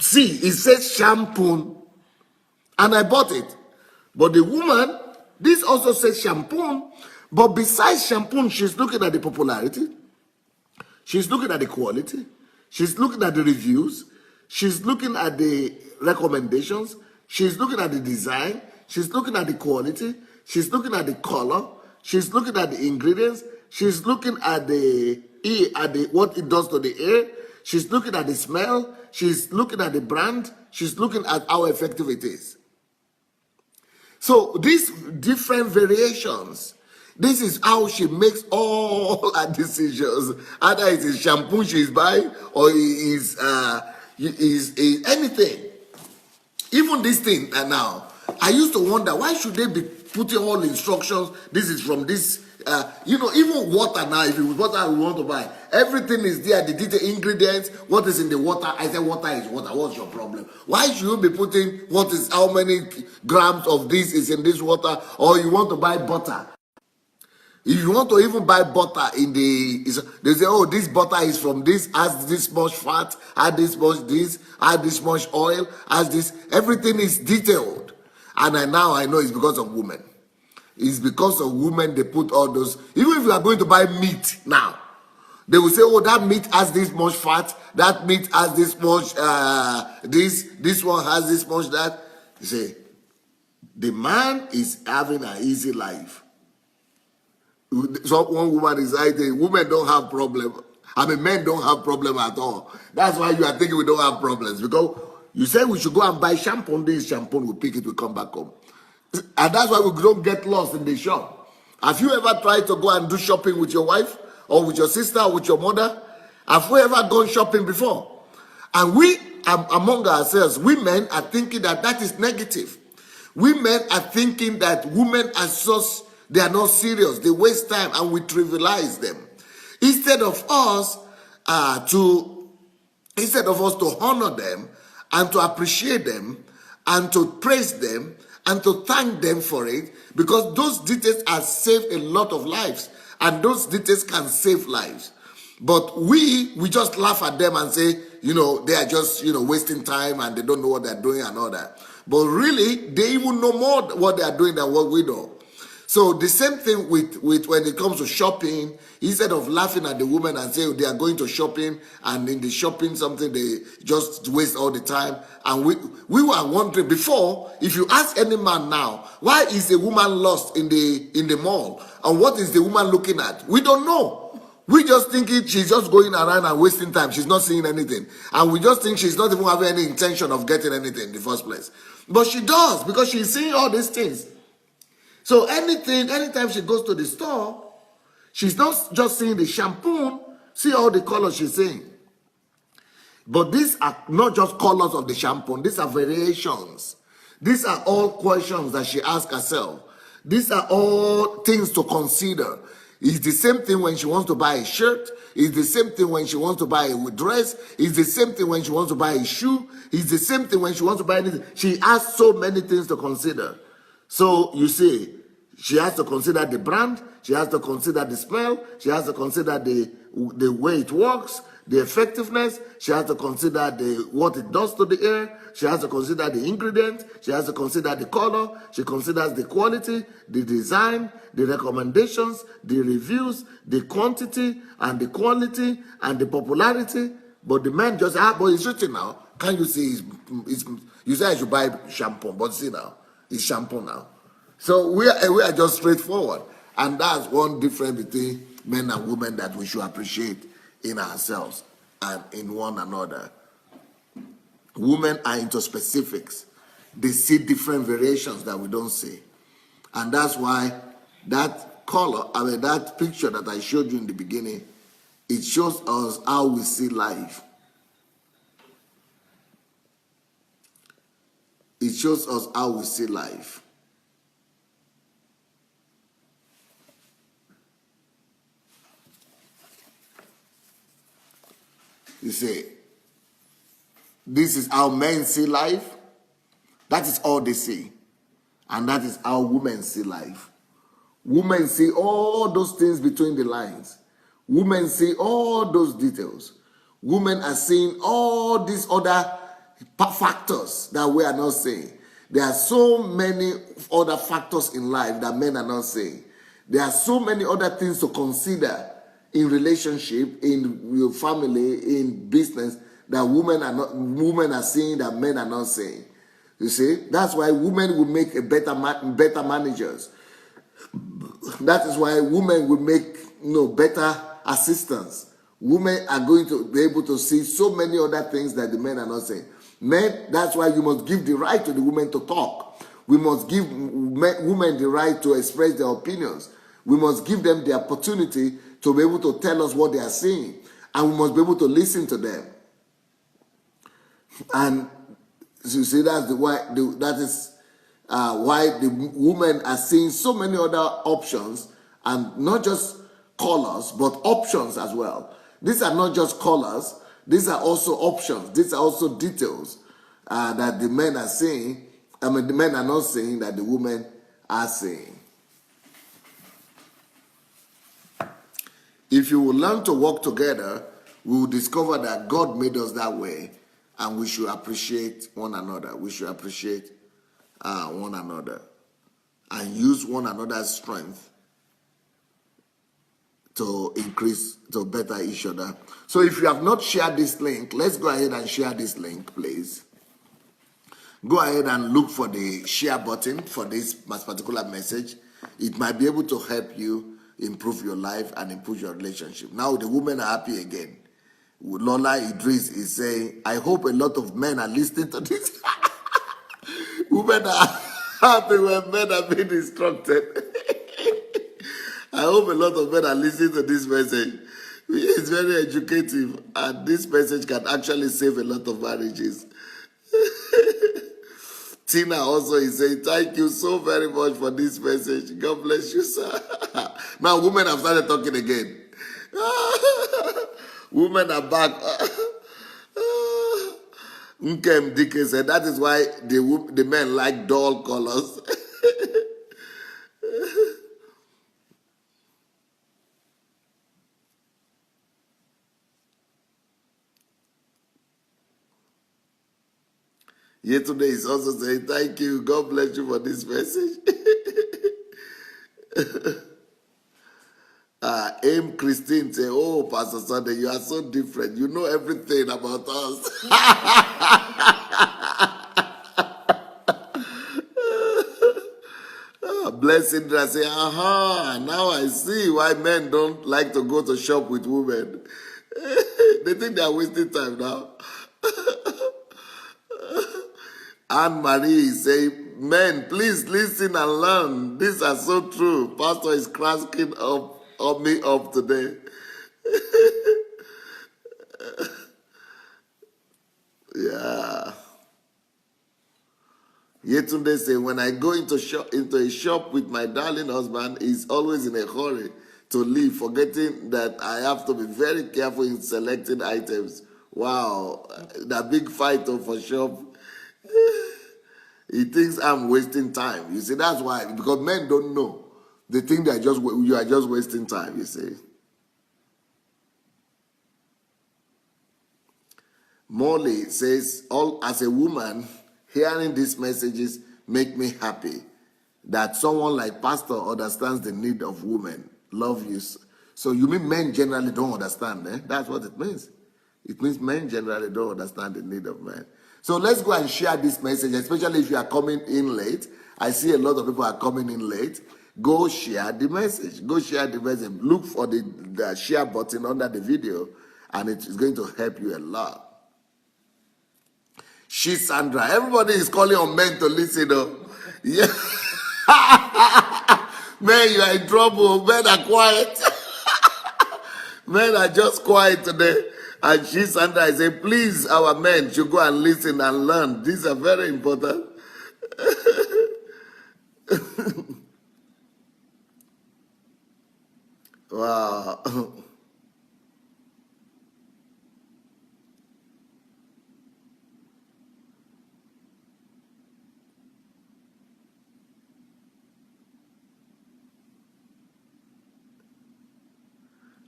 Speaker 1: See, it says shampoo, and I bought it. But the woman, this also says shampoo, but besides shampoo, she's looking at the popularity, she's looking at the quality, she's looking at the reviews, she's looking at the recommendations, she's looking at the design, she's looking at the quality, she's looking at the color, she's looking at the ingredients, she's looking at the what it does to the air, she's looking at the smell, she's looking at the brand, she's looking at how effective it is. So these different variations, this is how she makes all her decisions. Either it is shampoo she's buying, or it is anything. Even this thing now, I used to wonder, why should they be putting all instructions. This is from this. Even water now. If it was water we want to buy, everything is there. The detailed ingredients, what is in the water. I said water is water. What's your problem? Why should you be putting how many grams of this is in this water? Or you want to buy butter? If you want to even buy butter they say, oh, this butter is from this, adds this much fat, add this much oil, adds this. Everything is detailed. And now I know it's because of women. It's because of women they put all those. Even if you are going to buy meat now, they will say, oh, that meat has this much fat, that meat has this much, this one has this much, that. You say, the man is having an easy life. So one woman is saying, women don't have problem. Men don't have problem at all. That's why you are thinking we don't have problems. Because you say we should go and buy shampoo. This shampoo, we pick it, we come back home. And that's why we don't get lost in the shop. Have you ever tried to go and do shopping with your wife? Or with your sister, or with your mother? Have we ever gone shopping before? And we, among ourselves, women are thinking that is negative. Women are thinking that women are just, they are not serious. They waste time and we trivialize them. Instead of us to honor them and to appreciate them and to praise them and to thank them for it, because those details have saved a lot of lives and those details can save lives. But we just laugh at them and say, they are just, wasting time and they don't know what they're doing and all that. But really, they even know more what they are doing than what we know. So the same thing with when it comes to shopping, instead of laughing at the woman and saying they are going to shopping and in the shopping something they just waste all the time. And we were wondering before, if you ask any man now, why is a woman lost in the mall? And what is the woman looking at? We don't know. We just think she's just going around and wasting time. She's not seeing anything. And we just think she's not even having any intention of getting anything in the first place. But she does, because she's seeing all these things. So anytime she goes to the store, she's not just seeing the shampoo, see all the colors she's seeing. But these are not just colors of the shampoo, these are variations. These are all questions that she asks herself. These are all things to consider. It's the same thing when she wants to buy a shirt. It's the same thing when she wants to buy a dress. It's the same thing when she wants to buy a shoe. It's the same thing when she wants to buy anything. She has so many things to consider. So you see, she has to consider the brand, she has to consider the smell, she has to consider the way it works, the effectiveness, she has to consider what it does to the air, she has to consider the ingredients, she has to consider the color, she considers the quality, the design, the recommendations, the reviews, the quantity and the quality and the popularity. But the man just, but it's written now. Can you see? You say I should buy shampoo, but see now, it's shampoo now. So we are just straightforward. And that's one difference between men and women that we should appreciate in ourselves and in one another. Women are into specifics. They see different variations that we don't see. And that's why that that picture that I showed you in the beginning, it shows us how we see life. It shows us how we see life. You see, this is how men see life. That is all they see. And that is how women see life. Women see all those things between the lines. Women see all those details. Women are seeing all these other factors that we are not seeing. There are so many other factors in life that men are not seeing. There are so many other things to consider in relationship, in your family, in business, that women are seeing that men are not seeing. You see, that's why women will make better managers. That is why women will make better assistants. Women are going to be able to see so many other things that the men are not saying. Men, that's why you must give the right to the women to talk. We must give women the right to express their opinions. We must give them the opportunity to be able to tell us what they are seeing. And we must be able to listen to them. And you see, that's why the women are seeing so many other options, and not just colors, but options as well. These are not just colors, these are also options, these are also details that the men are seeing. I mean, the men are not seeing that the women are seeing. If you will learn to work together, we will discover that God made us that way, and we should appreciate one another. We should appreciate one another and use one another's strength to increase, to better each other. So if you have not shared this link, let's go ahead and share this link, please. Go ahead and look for the share button for this particular message. It might be able to help you improve your life and improve your relationship. Now the women are happy again. Lola Idris is saying, I hope a lot of men are listening to this. Women are happy when men are being instructed. I hope a lot of men are listening to this message. It's very educative, and this message can actually save a lot of marriages. Tina also is saying, thank you so very much for this message. God bless you, sir. Now, women have started talking again. Women are back. Nkem Dike said, that is why the men like dull colors. Yesterday is also saying, thank you. God bless you for this message. Aim Christine say, oh, Pastor Sunday, you are so different. You know everything about us. Bless Indra say, aha, now I see why men don't like to go to shop with women. They think they are wasting time now. Anne Marie is saying, men, please listen and learn. These are so true. Pastor is cracking me up today. Yeah. Yetunde say, when I go into a shop with my darling husband, he's always in a hurry to leave, forgetting that I have to be very careful in selecting items. Wow, that big fight for shop. He thinks I'm wasting time. You see, that's why, because men don't know. They think you are just wasting time, you see. Molly says, as a woman, hearing these messages make me happy that someone like Pastor understands the need of women. Love you. So you mean men generally don't understand, eh? That's what it means. It means men generally don't understand the need of men. So let's go and share this message, especially if you are coming in late. I see a lot of people are coming in late. Go share the message. Go share the message. Look for the share button under the video, and it is going to help you a lot. She's Sandra. Everybody is calling on men to listen, though. Yeah. Men, you are in trouble. Men are quiet. Men are just quiet today. And she, Sandra, I say, please, our men should go and listen and learn. These are very important. Wow.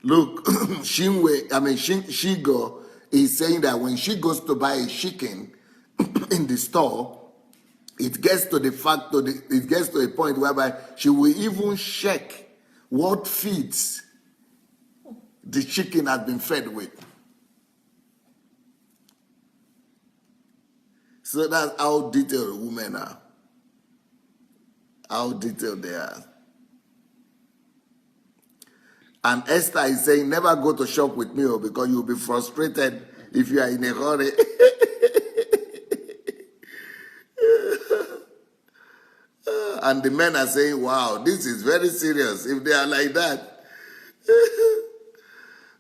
Speaker 1: Look, Shigo is saying that when she goes to buy a chicken in the store, it gets to a point whereby she will even check what feeds the chicken has been fed with. So that's how detailed women are. How detailed they are. And Esther is saying, never go to shop with me because you'll be frustrated if you are in a hurry. And the men are saying, wow, this is very serious. If they are like that,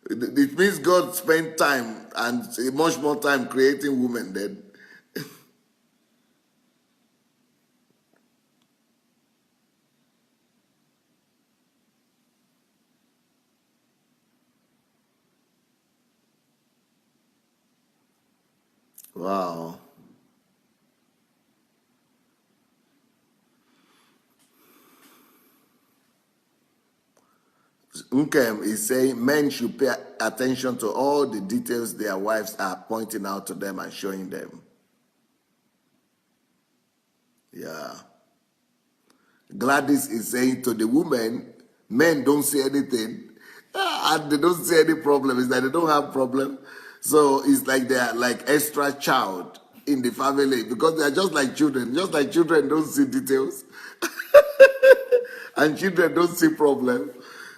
Speaker 1: it means God spent time and much more time creating women then. Wow. Nkem is saying men should pay attention to all the details their wives are pointing out to them and showing them. Yeah. Gladys is saying to the women, men don't say anything, and they don't see any problem. It's like they don't have problem. So it's like they're like extra child in the family because they're just like children. Just like children don't see details, and children don't see problem.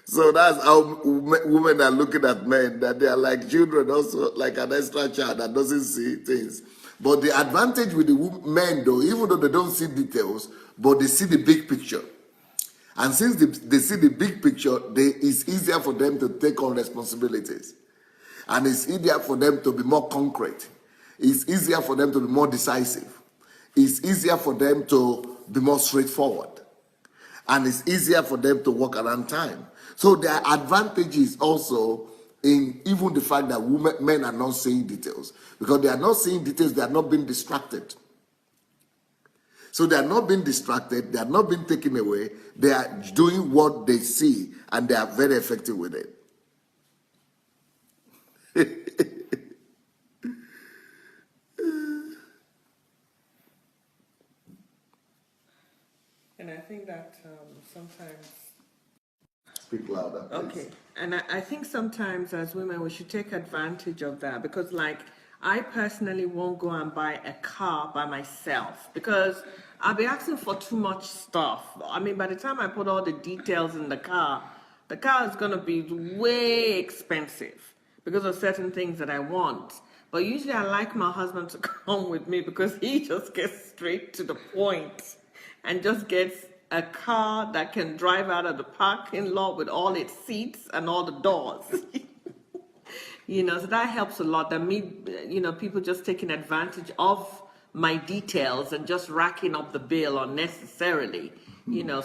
Speaker 1: So that's how women are looking at men, that they are like children also, like an extra child that doesn't see things. But the advantage with the men though, even though they don't see details, but they see the big picture. And since they see the big picture, it's easier for them to take on responsibilities. And it's easier for them to be more concrete. It's easier for them to be more decisive. It's easier for them to be more straightforward. And it's easier for them to work around time. So there are advantages also in even the fact that men are not seeing details. Because they are not seeing details, they are not being distracted. So they are not being distracted, they are not being taken away, they are doing what they see, and they are very effective with it.
Speaker 3: And I think that sometimes.
Speaker 1: Speak louder, please.
Speaker 3: Okay, and I think sometimes as women we should take advantage of that because, like, I personally won't go and buy a car by myself because I'll be asking for too much stuff. I mean, by the time I put all the details in the car is going to be way expensive because of certain things that I want. But usually I like my husband to come with me because he just gets straight to the point and just gets a car that can drive out of the parking lot with all its seats and all the doors. So that helps a lot. That people just taking advantage of my details and just racking up the bill unnecessarily.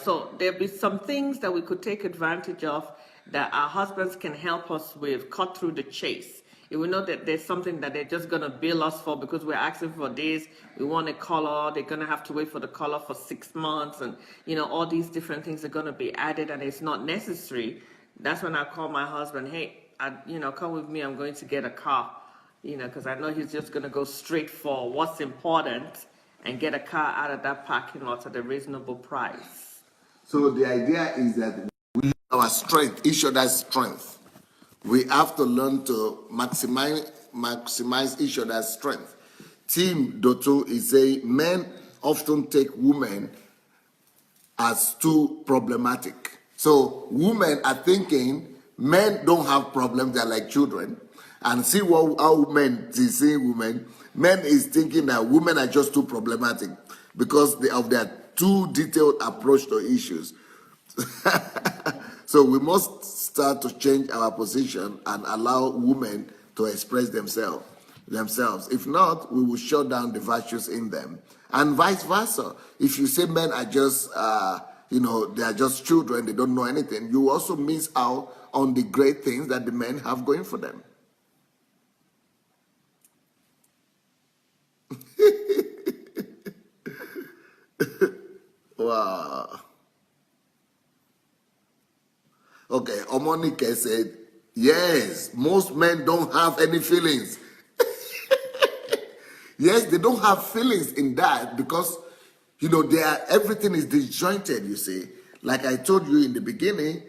Speaker 3: So there'll be some things that we could take advantage of that our husbands can help us with, cut through the chase. If we know that there's something that they're just going to bill us for because we're asking for this, we want a color, they're going to have to wait for the color for 6 months, and all these different things are going to be added and it's not necessary. That's when I call my husband, hey, come with me, I'm going to get a car, because I know he's just going to go straight for what's important and get a car out of that parking lot at a reasonable price.
Speaker 1: So the idea is that we our strength, each other's strength. We have to learn to maximize each other's strength. Tim Doto is saying men often take women as too problematic. So women are thinking men don't have problems, they're like children. And see how men see women. Men is thinking that women are just too problematic because of their too detailed approach to issues. So we must start to change our position and allow women to express themselves. If not, we will shut down the virtues in them. And vice versa. If you say men are just, they are just children, they don't know anything, you also miss out on the great things that the men have going for them. Wow. Okay, Omonike said, yes, most men don't have any feelings. Yes, they don't have feelings in that because, everything is disjointed, you see. Like I told you in the beginning,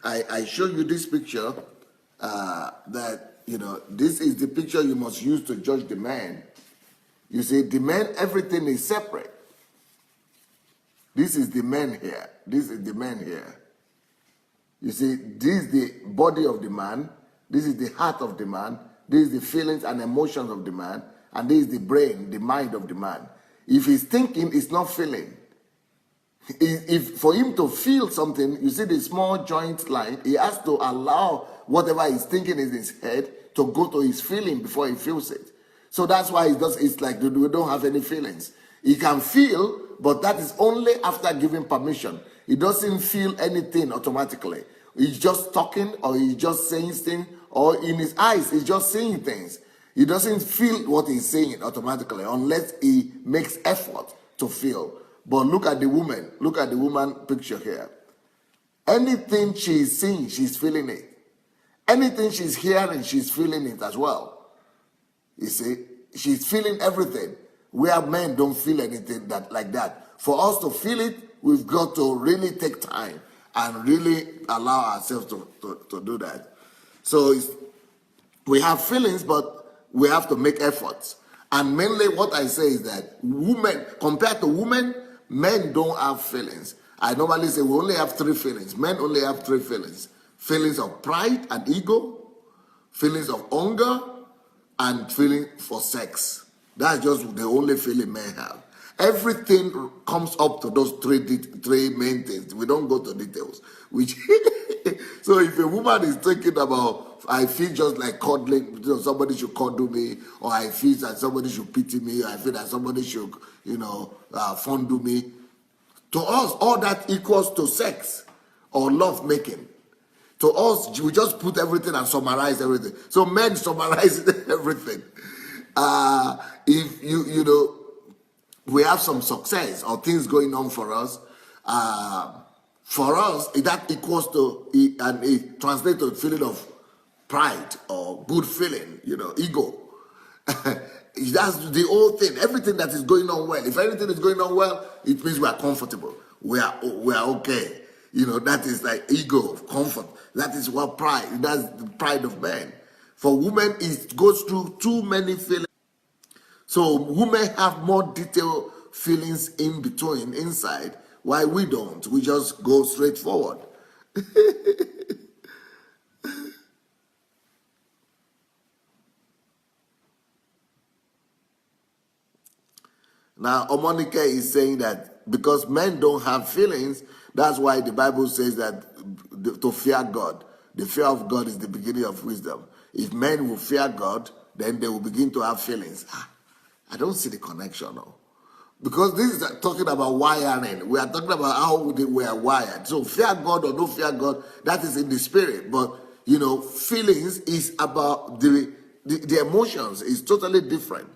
Speaker 1: I showed you this picture that, this is the picture you must use to judge the man. You see, the man, everything is separate. This is the man here. This is the man here. You see, this is the body of the man, this is the heart of the man, this is the feelings and emotions of the man, and this is the brain, the mind of the man. If he's thinking, he's not feeling. If for him to feel something, you see the small joint line, he has to allow whatever he's thinking in his head to go to his feeling before he feels it. So that's why it's like we don't have any feelings. He can feel, but that is only after giving permission. He doesn't feel anything automatically. He's just talking or he's just saying things, or in his eyes, he's just saying things. He doesn't feel what he's saying automatically unless he makes effort to feel. But look at the woman. Look at the woman picture here. Anything she's seeing, she's feeling it. Anything she's hearing, she's feeling it as well. You see, she's feeling everything. Where men don't feel anything like that. For us to feel it, we've got to really take time and really allow ourselves to do that. So we have feelings, but we have to make efforts. And mainly what I say is that women, compared to women, men don't have feelings. I normally say we only have 3 feelings. Men only have 3 feelings. Feelings of pride and ego, feelings of hunger, and feeling for sex. That's just the only feeling men have. Everything comes up to those three main things. We don't go to details. Which so if a woman is thinking about, I feel just like cuddling, somebody should cuddle me, or I feel that somebody should pity me, or I feel that somebody should, fondle me. To us, all that equals to sex or love making. To us, we just put everything and summarize everything. So men summarize everything. If we have some success or things going on for us, that equals to, and it translates to a feeling of pride or good feeling, ego. That's the whole thing. Everything that is going on well. If everything is going on well, it means we are comfortable. We are okay. That is like ego, comfort. That is what pride. That's the pride of man. For women, it goes through too many feelings. So women have more detailed feelings in between, inside, while we don't. We just go straight forward. Now, Omonike is saying that because men don't have feelings, that's why the Bible says that to fear God. The fear of God is the beginning of wisdom. If men will fear God, then they will begin to have feelings. I don't see the connection now. Because this is talking about wiring. We are talking about how we are wired. So fear God or no fear God, that is in the spirit. But, feelings is about the emotions. Is totally different.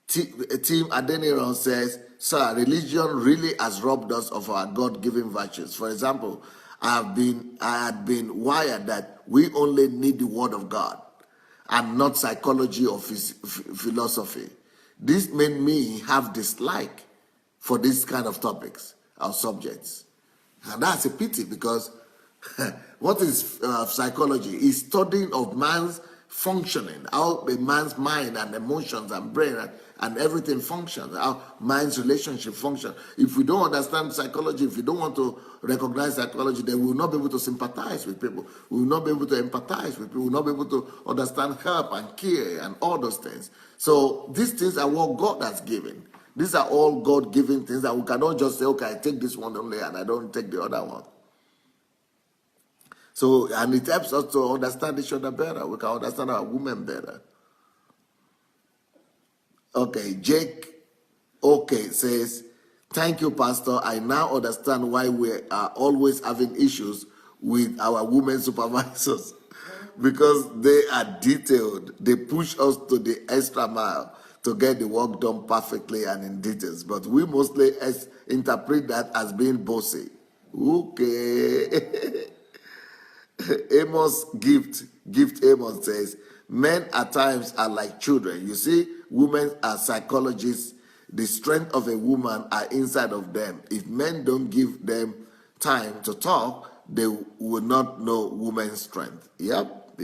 Speaker 1: Tim Adeniran says, sir, religion really has robbed us of our God-given virtues. For example, I had been wired that we only need the word of God and not psychology or philosophy. This made me have dislike for this kind of topics or subjects. And that's a pity because what is psychology? Is studying of man's functioning, how a man's mind and emotions and brain and everything functions, how man's relationship functions. If we don't understand psychology, if we don't want to recognize psychology, then we will not be able to sympathize with people. We will not be able to empathize with people. We will not be able to understand help and care and all those things. So these things are what God has given. These are all God-given things that we cannot just say, okay, I take this one only and I don't take the other one. So, and it helps us to understand each other better. We can understand our women better. Okay, Jake, says, thank you, Pastor. I now understand why we are always having issues with our women supervisors. Because they are detailed. They push us to the extra mile to get the work done perfectly and in details. But we mostly interpret that as being bossy. Okay. Amos Gift Amos says, men at times are like children. You see, women are psychologists. The strength of a woman are inside of them. If men don't give them time to talk, they will not know women's strength. Yep.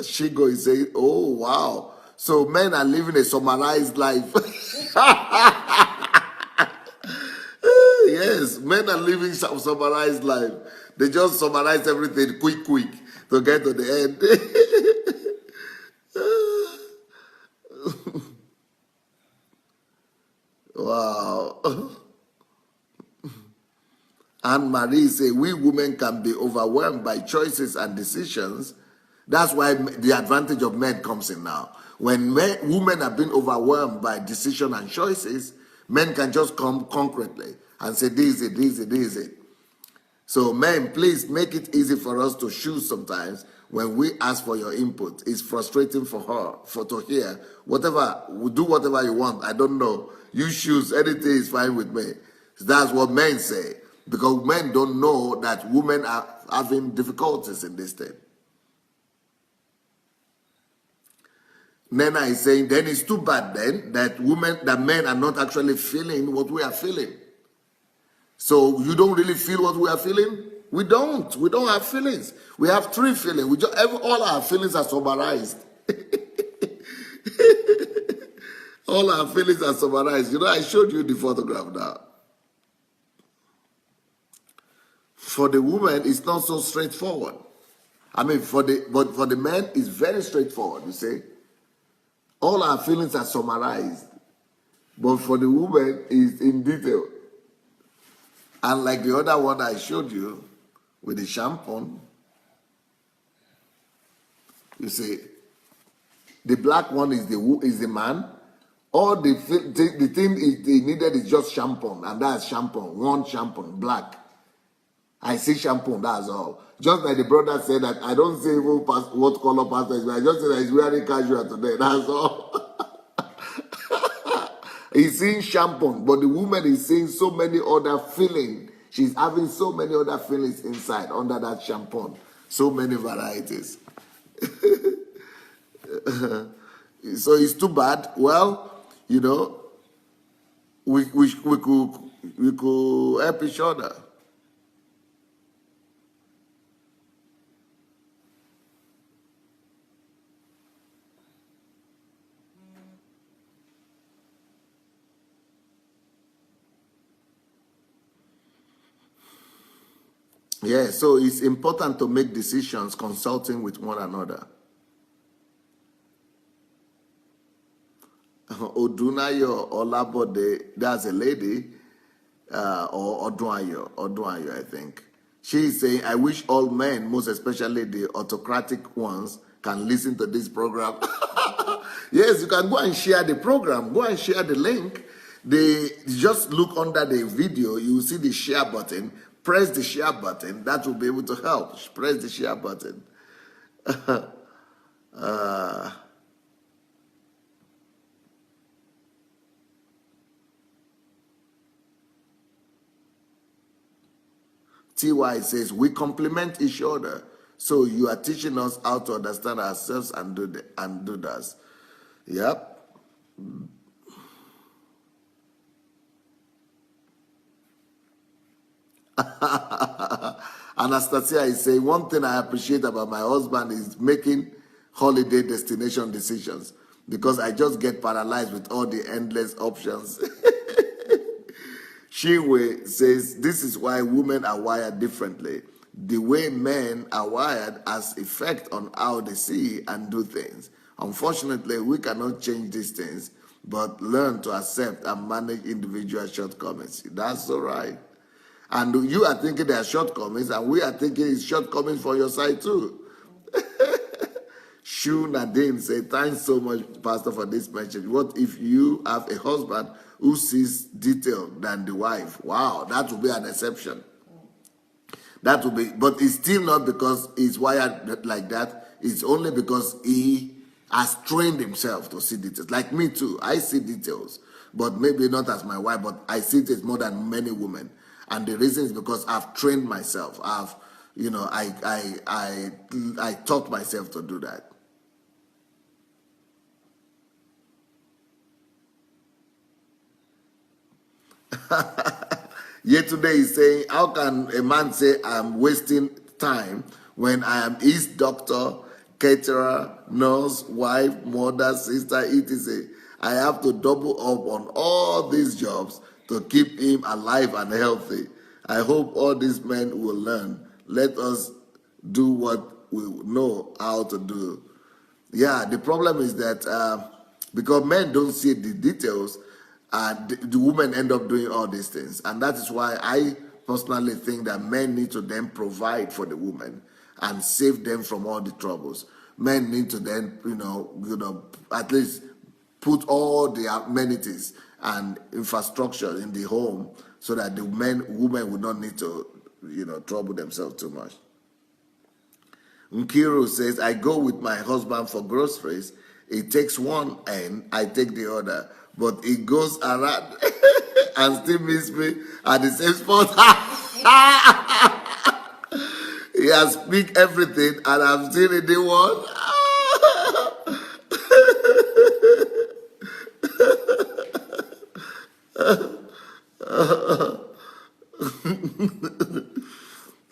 Speaker 1: Shigo is saying, oh, wow. So men are living a summarized life. Yes, men are living some summarized life. They just summarize everything quick to get to the end. Wow. Anne Marie say, we women can be overwhelmed by choices and decisions. That's why the advantage of men comes in now. When women have been overwhelmed by decision and choices, men can just come concretely and say, this is it. So, men, please make it easy for us to choose sometimes when we ask for your input. It's frustrating for her to hear whatever, do whatever you want. I don't know. You choose, anything is fine with me. That's what men say. Because men don't know that women are having difficulties in this thing. Nena is saying, then it's too bad then that men are not actually feeling what we are feeling. So you don't really feel what we are feeling? We don't. We don't have feelings. We have three feelings. All our feelings are summarized. All our feelings are summarized. You know, I showed you the photograph now. For the woman, it's not so straightforward. I mean, but for the men, it's very straightforward. You see, all our feelings are summarized, but for the woman, it's in detail. And like the other one I showed you with the shampoo, you see, the black one is the man. All the thing he needed is just shampoo, and that's shampoo, one shampoo, black. I see shampoo, that's all. Just like the brother said that I don't say what color pastor is, but I just say that he's wearing casual today, that's all. He's seeing shampoo, but the woman is seeing so many other feelings. She's having so many other feelings inside under that shampoo. So many varieties. So it's too bad. Well, you know, we could help each other. Yeah, so it's important to make decisions consulting with one another. Odunayo Olabode, that's a lady, or Odunayo, I think. She is saying, I wish all men, most especially the autocratic ones, can listen to this program. Yes, you can go and share the program. Go and share the link. Just look under the video. You will see the share button. Press the share button. That will be able to help. Press the share button. TY says, we complement each other. So you are teaching us how to understand ourselves and do that. Yep. Anastasia is saying, one thing I appreciate about my husband is making holiday destination decisions because I just get paralyzed with all the endless options. Shinwe says, this is why women are wired differently. The way men are wired has effect on how they see and do things. Unfortunately, we cannot change these things, but learn to accept and manage individual shortcomings. That's all right. And you are thinking there are shortcomings, and we are thinking it's shortcomings for your side too. Shu Nadine said, thanks so much, Pastor, for this message. What if you have a husband who sees detail than the wife? Wow, that would be an exception. That would be, but it's still not because he's wired like that. It's only because he has trained himself to see details. Like me too, I see details, but maybe not as my wife, but I see it more than many women. And the reason is because I've trained myself. I taught myself to do that. Yet today he's saying, how can a man say I'm wasting time when I am his doctor, caterer, nurse, wife, mother, sister, etc. I have to double up on all these jobs to keep him alive and healthy. I hope all these men will learn. Let us do what we know how to do. Yeah, the problem is that because men don't see the details, the women end up doing all these things. And that is why I personally think that men need to then provide for the women and save them from all the troubles. Men need to then, at least put all the amenities and infrastructure in the home so that the women would not need to trouble themselves too much. Nkiru says, I go with my husband for groceries. He takes one end, I take the other. But he goes around and still meets me at the same spot. He has picked everything and I'm still in the one.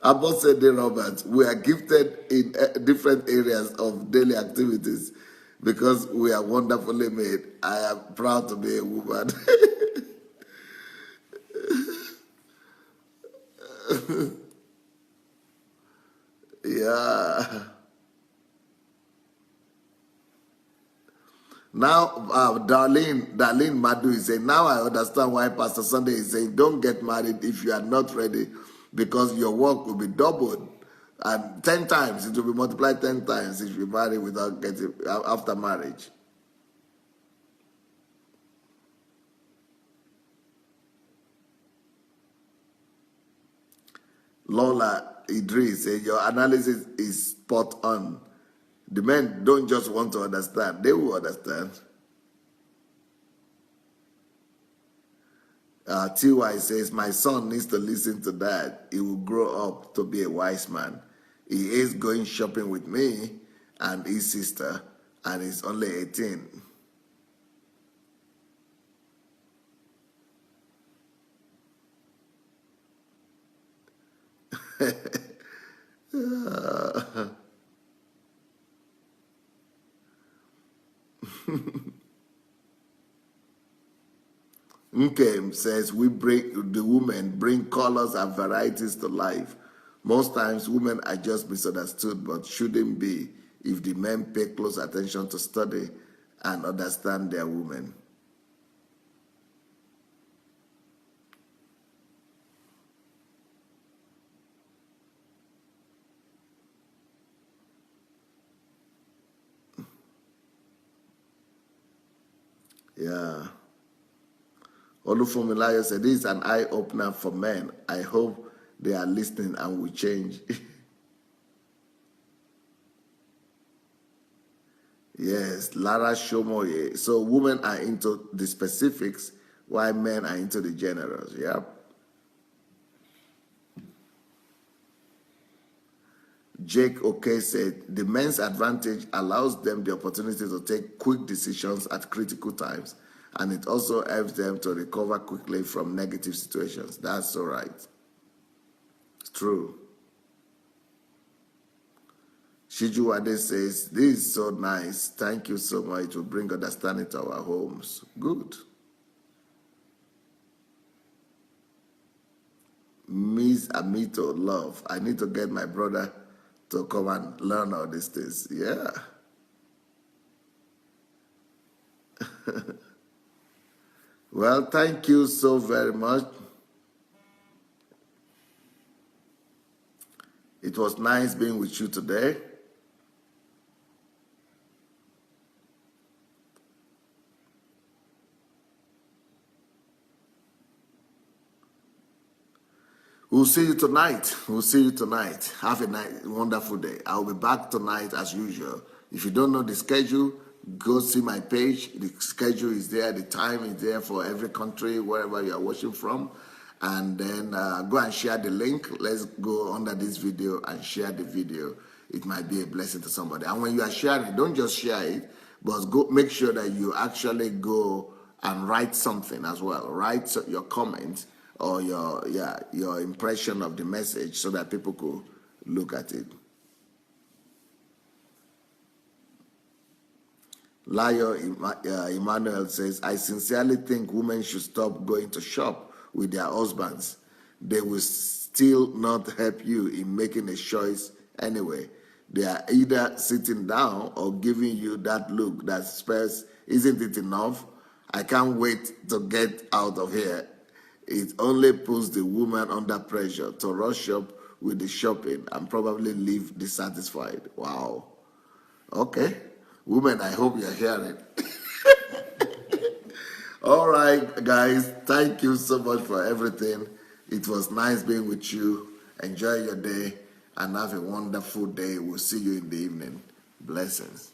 Speaker 1: Abosede Robert, we are gifted in different areas of daily activities because we are wonderfully made. I am proud to be a woman. Yeah. Now, Darlene Madu is saying, now I understand why Pastor Sunday is saying, don't get married if you are not ready because your work will be doubled. And 10 times, it will be multiplied 10 times if you marry without getting, after marriage. Lola Idris says, your analysis is spot on. The men don't just want to understand, they will understand. TY says, my son needs to listen to that. He will grow up to be a wise man. He is going shopping with me and his sister, and he's only 18. Nkem says, the women bring colors and varieties to life. Most times women are just misunderstood, but shouldn't be if the men pay close attention to study and understand their women. Yeah. Olufumilayo said, this is an eye-opener for men. I hope they are listening and will change. Yes, Lara Shomoye. So women are into the specifics while men are into the generals. Yeah. Jake OK said, the men's advantage allows them the opportunity to take quick decisions at critical times, and it also helps them to recover quickly from negative situations. That's all right. It's true. Shijuwade says, this is so nice. Thank you so much. It will bring understanding to our homes. Good. Miss Amito, love. I need to get my brother to come and learn all these things. Yeah. Well, thank you so very much. It was nice being with you today. We'll see you tonight. We'll see you tonight. Have a wonderful day. I'll be back tonight as usual. If you don't know the schedule, go see my page. The schedule is there. The time is there for every country, wherever you are watching from. And then go and share the link. Let's go under this video and share the video. It might be a blessing to somebody. And when you are sharing, don't just share it, but go make sure that you actually go and write something as well. Write your comment or your impression of the message so that people could look at it. Layo Emmanuel says, I sincerely think women should stop going to shop with their husbands. They will still not help you in making a choice anyway. They are either sitting down or giving you that look that spells, isn't it enough? I can't wait to get out of here. It only puts the woman under pressure to rush up with the shopping and probably leave dissatisfied. Wow. Okay. Women, I hope you're hearing. All right, guys. Thank you so much for everything. It was nice being with you. Enjoy your day and have a wonderful day. We'll see you in the evening. Blessings.